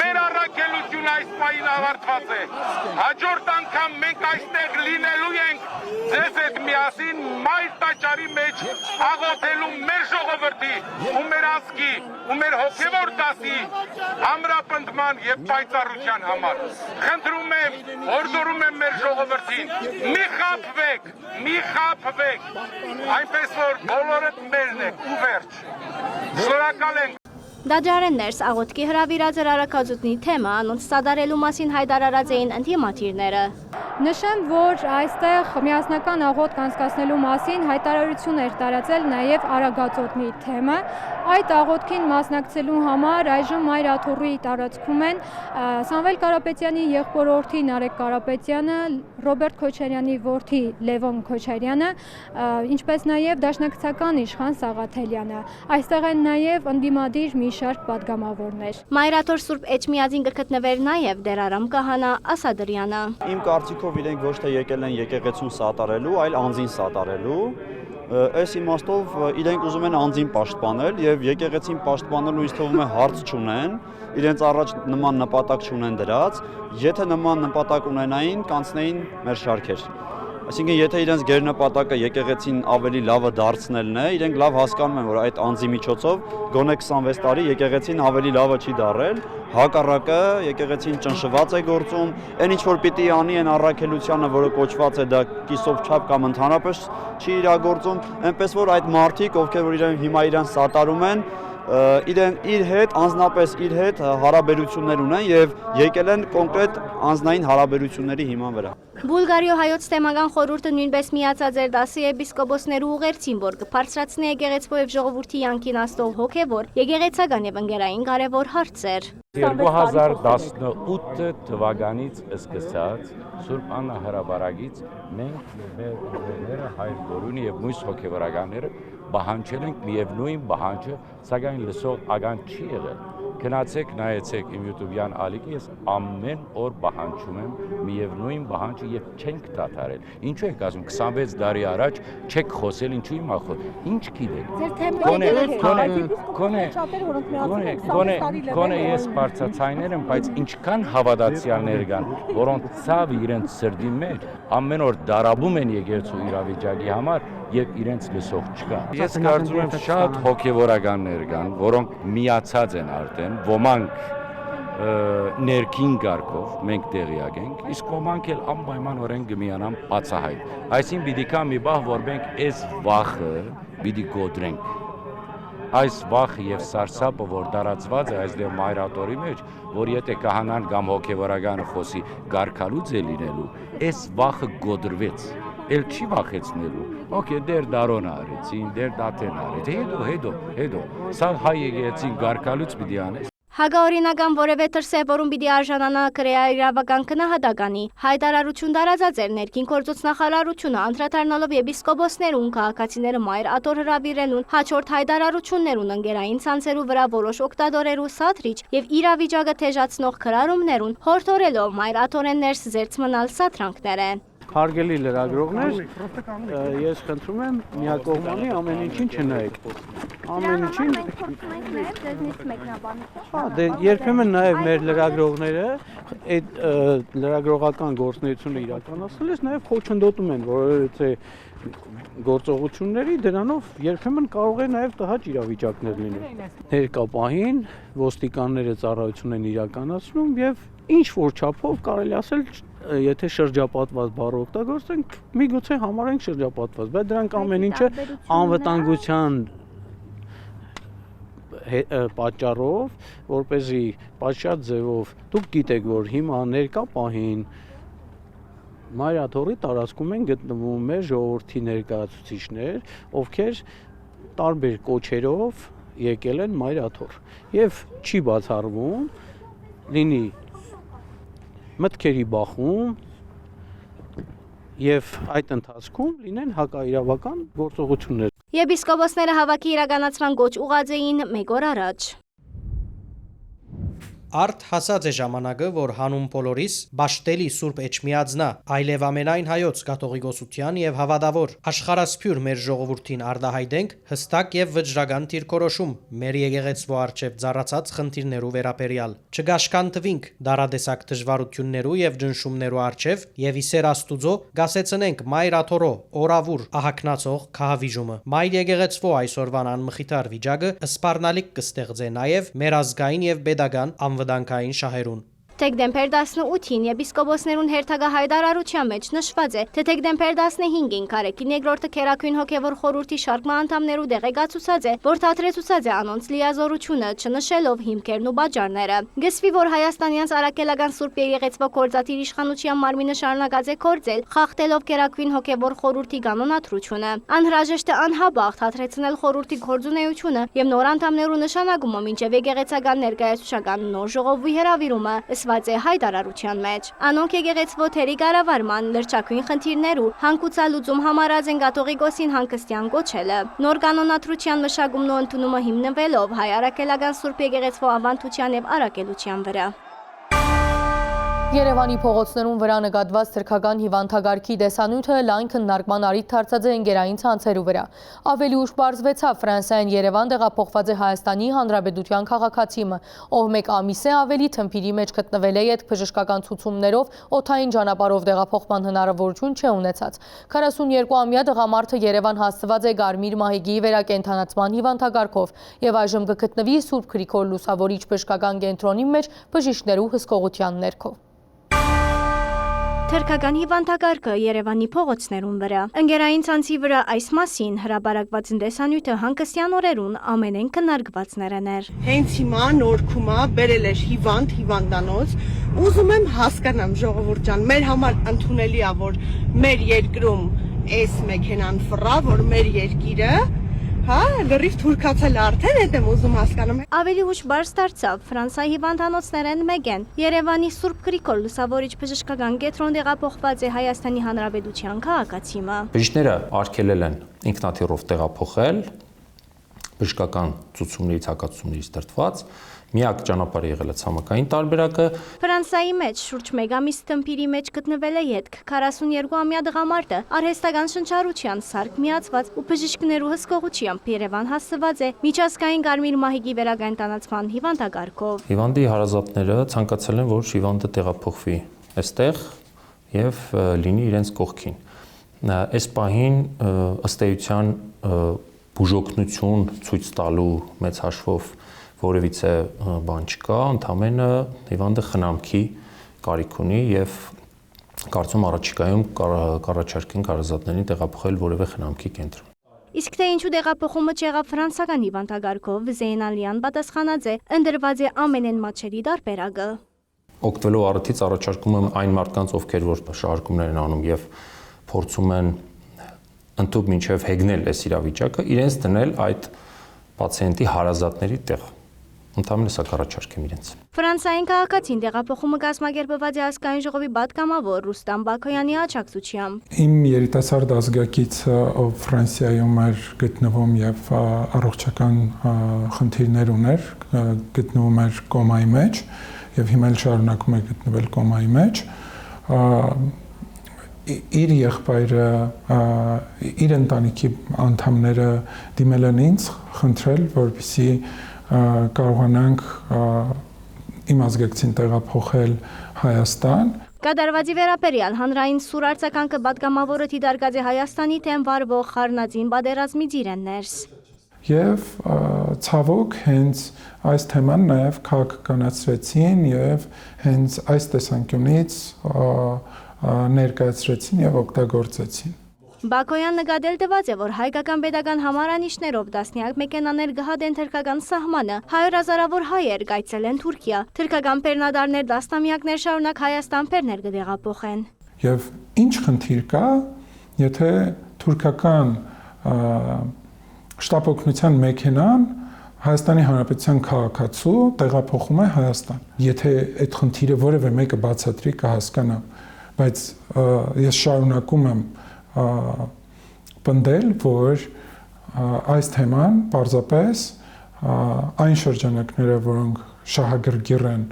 մեր առաքելությունը այս պահին ավարտված է։ Հաջորդ անգամ մենք այստեղ լինելու ենք ձեզ հետ միասին մայր տաճարի մեջ աղոթելու մեր ժողովրդի ու մեր ազգի ու մեր հոգևոր դասի ամրապնդման եւ պայծառության համար։ Խնդրում եմ, հորդորում եմ մեր ժողովրդին, մի խաբվեք, այնպես որ բոլորը մերն եք ու վերջ։ Շնորհակալ ենք։ Դաջարեններս աղոթքի հրավիրած էր Արաքածոտնի թեմա, անոնց սադարելու մասին հայտարարած էին ընդդիմադիրները։ Նշեմ, որ այստեղ միասնական աղոթք անցկացնելու մասին հայտարարություն էր տարածել նաև Արագածոտնի թեմը։ Այդ աղոթքին մասնակցելու համար այժմ Մայրաթորի տարածքում են Սամվել Կարապետյանի եղբորորդի Նարեկ Կարապետյանը, Ռոբերտ Քոչարյանի որդի Լևոն Քոչարյանը, ինչպես նաև դաշնակցական իշխան Սաղաթելյանը։ Այստեղ են նաև ընդդիմադիր մի մի շարք падգամավորներ։ Մայրաթոր Սուրբ Էջմիածին կգտնվեր նաև դերարամ կահանա Ասադրյանը։ Իմ կարծիքով իրենք ոչ թե եկել են եկեղեցուն սատարելու, այլ անձին սատարելու։ Այս իմաստով իրենք ուզում են անձին պաշտպանել եւ եկեղեցին պաշտպանելու ինձ թվում է հարց չունեն, իրենց առաջ նման նպատակ չունեն դրած, եթե նման նպատակ ունենային, կանցնեին մեր շարքեր։ Այսինքն եթե իրենց գերնպատակը եկեղեցին ավելի լավը դարձնելն է, իրենք լավ հասկանում են, որ այդ անձի միջոցով գոնե 26 տարի եկեղեցին ավելի լավը չի դարել, հակառակը եկեղեցին ճնշված է գործում, այն ինչ որ պիտի անի այն առաքելությանը, որը կոչված է դա կիսով չափ կամ ընդհանրապես չի իրագործում, այնպես որ այդ մարդիկ, ովքեր որ իրեն հիմա իրեն սատարում են, իր հետ, անձնապես իր հետ հարաբերություններ ունեն եւ եկել են կոնկրետ անձնային հարաբերությունների հիման վրա։ Բուլգարիո հայոց թեմական խորհուրդը նույնպես միացած էր դասի եպիսկոպոսներու ուղերձին, որ կբարձրացնի եկեղեցու եւ ժողովրդի յանքին աստող հոգեվոր, եկեղեցական եւ ընկերային կարեւոր հարցեր։ 2018 թվականից սկսած Սուրբ Աննա հրաբարագից մենք մեր ուղերձները հայր Գորունի եւ մյուս հոգեվորականները բանջել ենք միևնույն բանջը, սակայն լսող ական չի եղել։ Գնացեք, նայեցեք իմ YouTube-յան ալիքի, ես ամեն օր բանջում եմ միևնույն բանջը եւ չենք դադարել։ Ինչու եք ասում 26 տարի առաջ չեք խոսել, ինչու հիմա խոսել։ Ինչ գիտեք։ Գոնե ես բարձրացայներ եմ, բայց ինչքան հավատացյալներ կան, որոնք ցավ իրենց սրտի մեջ ամեն օր դարաբում են եկեղեցու իրավիճակի համար եւ իրենց լսող չկա։ Ես կարծում եմ շատ հոգեվորականներ կան, որոնք միացած են արդեն, ոմանք ներքին կարգով մենք տեղյակ ենք, իսկ ոմանք էլ անպայմանորեն կմիանան բացահայտ։ Այսինքն պիտի կա մի բան, որ մենք այս վախը պիտի գոդրենք։ Այս վախը եւ սարսափը, որ տարածված է այս դեպ մայրաթորի մեջ, որ եթե կահանան կամ հոգեվորականը խոսի գարկալուց է լինելու, այս վախը գոդրվեց։ Էլ չի վախեցնելու։ Okay, դեր դարոն արեցին, դեր դատեն արեց։ Հետո, սա հայ եկեղեցին գարկալուց պիտի անես։ Հագաօրինական որևէ դրսև, որում պիտի արժանանա քրեայրավական քնահատականի, հայտարարություն տարածած էր ներքին գործոց նախարարությունը, անդրադառնալով եպիսկոպոսներուն, քաղաքացիները մայր աթոռ հրավիրելուն, հաջորդ հայտարարություններուն, ընկերային ցանցերու վրա որոշ օգտատերերու սադրիչ եւ իրավիճակը թեժացնող քրարումներուն, հորդորելով մայր աթոռեն ներս զերծ մնալ սադրանքները։ Հարգելի լրագրողներ, ես խնդրում եմ միակողմանի ամեն ինչին չնայեք։ Ամեն ինչին երբեմն նաև մեր լրագրողները այդ լրագրողական գործունեությունը իրականացնելիս նաև խոչընդոտում են, որովհետեւ գործողությունների դրանով երբեմն կարող է նաև տհաճ իրավիճակներ լինել։ Ներկա պահին ոստիկանները ծառայություն են իրականացնում եւ ինչ որ չափով կարելի ասել եթե շրջապատված բառ օգտագործենք, միգուցե համարենք շրջապատված, բայց դրանք ամեն ինչը անվտանգության պատճառով, որպեսզի պատշաճ ձևով դուք գիտեք, որ հիմա ներկա պահին Մայրաթորի տարածքում են գտնվում մեր ժողովրդի ներկայացուցիչներ, ովքեր տարբեր կոչերով եկել են Մայրաթոր եւ չի բացառվում լինի մտքերի բախում եւ այդ ընթացքում լինեն հակաիրավական գործողություններ։ Եպիսկոպոսները հավաքի իրականացման գոչ ուղղած էին մեկ օր առաջ։ Արդ հասած է ժամանակը, որ հանուն բոլորիս Բաշտելի Սուրբ Էջմիածնա, այլև ամենայն հայոց կաթողիկոսության եւ հավատավոր աշխարհասփյուր մեր ժողովրդին արդահայտենք հստակ եւ վճռական դիրքորոշում մեր եկեղեցու արչեւ ծառացած խնդիրներու վերաբերյալ։ Չգաշկանտվինք դարադեսակ դժվարություններու եւ ճնշումներու արչեւ եւ իսեր Աստուծո գասեցնենք Մայր Աթոռո օրավուր ահակնացող քահավիժումը։ Մայր եկեղեցու այսօրվան անմխիթար վիճակը սպառնալիք կստեղծե նաեւ մեր ազգային եւ pedagogan անվտանգային շահերուն։ Դեկտեմբեր 18-ին եպիսկոպոսներուն հերթագա հայտարարության մեջ նշված է, թե դեկտեմբեր 15-ին Կարեկին II քերակույն հոգևոր խորհրդի շարքման անդամներու դեղեկացուցած է, որ թատրեցուցած է անոնց լիազորությունը, չնշելով հիմքերն ու բաժարները։ Գսվի, որ հայաստանյանց արաքելական Սուրբ Եկեղեցվա կորզատիր իշխանության մարմինը շարունակած է կորձել, խախտելով քերակույն հոգևոր խորհրդի կանոնադրությունը։ Անհրաժեշտ է անհաբաղ թատրեցնել խորհրդի գործունեությունը եւ նոր անդամներու նշանակումը մինչեւ եկեղեցական ներկայացուցական նոր ժողովի հրավիրումը, տեսված է հայտարարության մեջ։ Անոնք եկեղեցվո թերի կառավարման լրջակույն խնդիրներ ու հանգուցալուծում համարած են Կաթողիկոսին հանգստյան կոչելը։ Նոր կանոնադրության մշակումն ու ընդունումը հիմնվելով հայ արաքելական Սուրբ եկեղեցվո ավանդության եւ առաքելության վրա։ Երևանի փողոցներում վրա նկատված թրքական հիվանդագարքի տեսանյութը լայն քննարկման առիթ դարձած է ընկերային ցանցերու վրա։ Ավելի ուշ պարզվեցավ Ֆրանսիայեն Երևան տեղափոխված է Հայաստանի Հանրապետության քաղաքացիմը, ով մեկ ամիս է ավելի թմփիրի մեջ գտնվել է ետքբժշկական ցուցումներով օդային ճանապարհով տեղափոխման հնարավորություն չունեցած։ 42-ամյա տղամարդը Երևան հասցված է Գարմիր մահիկի վերակենդանացման հիվանդագարքով եւ այժմ կգտնվի Սուրբ Գրիգոր Լուսավորիչ բժշկական կենտրոնի մեջ բժիշկներու հսկողության ներքո։ Թրքական հիվանդագարկը Երևանի փողոցներուն վրա։ Ընկերային ցանցի վրա այս մասին հրապարակված տեսանյութը հանգստյան օրերուն ամենեն քննարկվածներն էր։ Հենց հիմա նորքումա բերել էր հիվանդանոց, ուզում եմ հասկանամ ժողովուրդ ջան, մեր համար ընդունելի է, որ մեր երկրում այս մեքենան ֆռա, որ մեր երկիրը լրիվ թուրքացել արդեն, այդ եմ ուզում հասկանում։ Ավելի ուշ բարձ դարձավ Ֆրանսիայի հիվանդանոցներեն մեկեն Երևանի Սուրբ Գրիգոր Լուսավորիչ բժշկական կենտրոն տեղափոխված է Հայաստանի Հանրապետության քաղաքացիմը։ Բժիշկները արգելել են ինքնաթիռով տեղափոխել բժշկական ցուցումներից հակացումներից դրդված, միակ ճանապարհը եղել է ցամաքային տարբերակը։ Ֆրանսիայի մեջ շուրջ 1 ամիս թմփիրի մեջ գտնվել է ետք 42-ամյա տղամարդը արհեստական շնչառության սարք միացված ու բժիշկներու հսկողությամբ Երևան հասցված է միջազգային Գարմիր մահիկի վերակենդանացման հիվանդագարքով։ Հիվանդի հարազատները ցանկացել են, որ հիվանդը տեղափոխվի այստեղ եւ լինի իրենց կողքին։ Այս պահին ըստ էության բուժօգնություն ցույց տալու մեծ հաշվով որևիցե բան չկա, ընդամենը հիվանդը խնամքի կարիք ունի եւ կարծում առաջիկայում կառաջարկենք հարազատներին տեղափոխել որևէ խնամքի կենտրոն։ Իսկ թե ինչու տեղափոխումը չեղավ ֆրանսական հիվանդագարքով, Զեյնալյան պատասխանած է, ընդրված է ամենեն մատչելի տարբերակը։ Օգտվելով առիթից առաջարկում եմ այն մարդկանց, ովքեր որ շարժումներ են անում եւ փորձում են ընդཐུպ մինչև հեգնել այս իրավիճակը, իրենց դնել այդ պացիենտի հարազատների տեղ։ Ընդհանրապես սա կառաջարկեմ իրենց։ Ֆրանսիային քաղաքացին տեղափոխումը կազմակերպված է ազգային ժողովի պատգամավոր Ռուստամ Բաքոյանի աջակցությամբ։ Իմ երիտասարդ ազգակիցը, ով Ֆրանսիայում էր գտնվում եւ առողջական խնդիրներ ուներ, գտնվում էր կոմայի մեջ եւ հիմա էլ շարունակում է գտնվել կոմայի մեջ, իր եղբայրը, իր ընտանիքի անդամները դիմել են ինձ, խնդրել, որպեսզի կարողանանք իմ ազգակցին տեղափոխել Հայաստան։ Կատարվածի վերաբերյալ հանրային սուր արձագանքը պատգամավորը դիտարկած է Հայաստանի թեմ վարվող խառնածին պատերազմի դիրեններս։ Եվ ցավոք հենց այս թեման նաև քաղաքականացրեցին եւ հենց այս տեսանկյունից ներկայացրեցին եւ օգտագործեցին։ Բաքոյան նկատել տված է, որ հայկական պետական համարանիշներով տասնյակ մեքենաներ գահադեն թրքական սահմանը, 100,000-ավոր հայեր կայցել են Թուրքիա, թրքական բեռնադարներ տասնամյակներ շարունակ Հայաստան բեռներ կտեղափոխեն։ Եվ ինչ խնդիր կա, եթե թուրքական շտապօգնության մեքենան Հայաստանի Հանրապետության քաղաքացու տեղափոխում է Հայաստան։ Եթե այդ խնդիրը որևէ մեկը բացատրի, կհասկանա, բայց ես շարունակում եմ պնդել, որ այս թեման պարզապես այն շրջանակները, որոնք շահագրգիռ են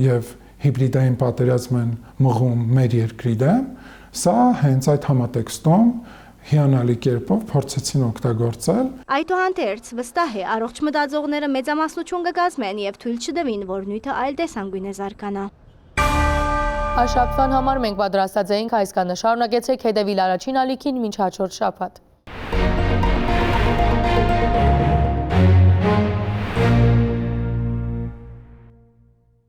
եւ հիբրիդային պատերազմ են մղում մեր երկրի դեմ, սա հենց այդ համատեքստում հիանալի կերպով փորձեցին օգտագործել։ Այդուհանդերձ վստահ է, առողջ մտածողները մեծամասնություն կկազմեն եւ թույլ չտվին, որ նյութը այլ տեսանկյուն է զարգանա։ Այս շաբաթվան համար մենք պատրաստած էինք այսքանը, շարունակեցեք հետևել առաջին ալիքին մինչ հաջորդ շաբաթ։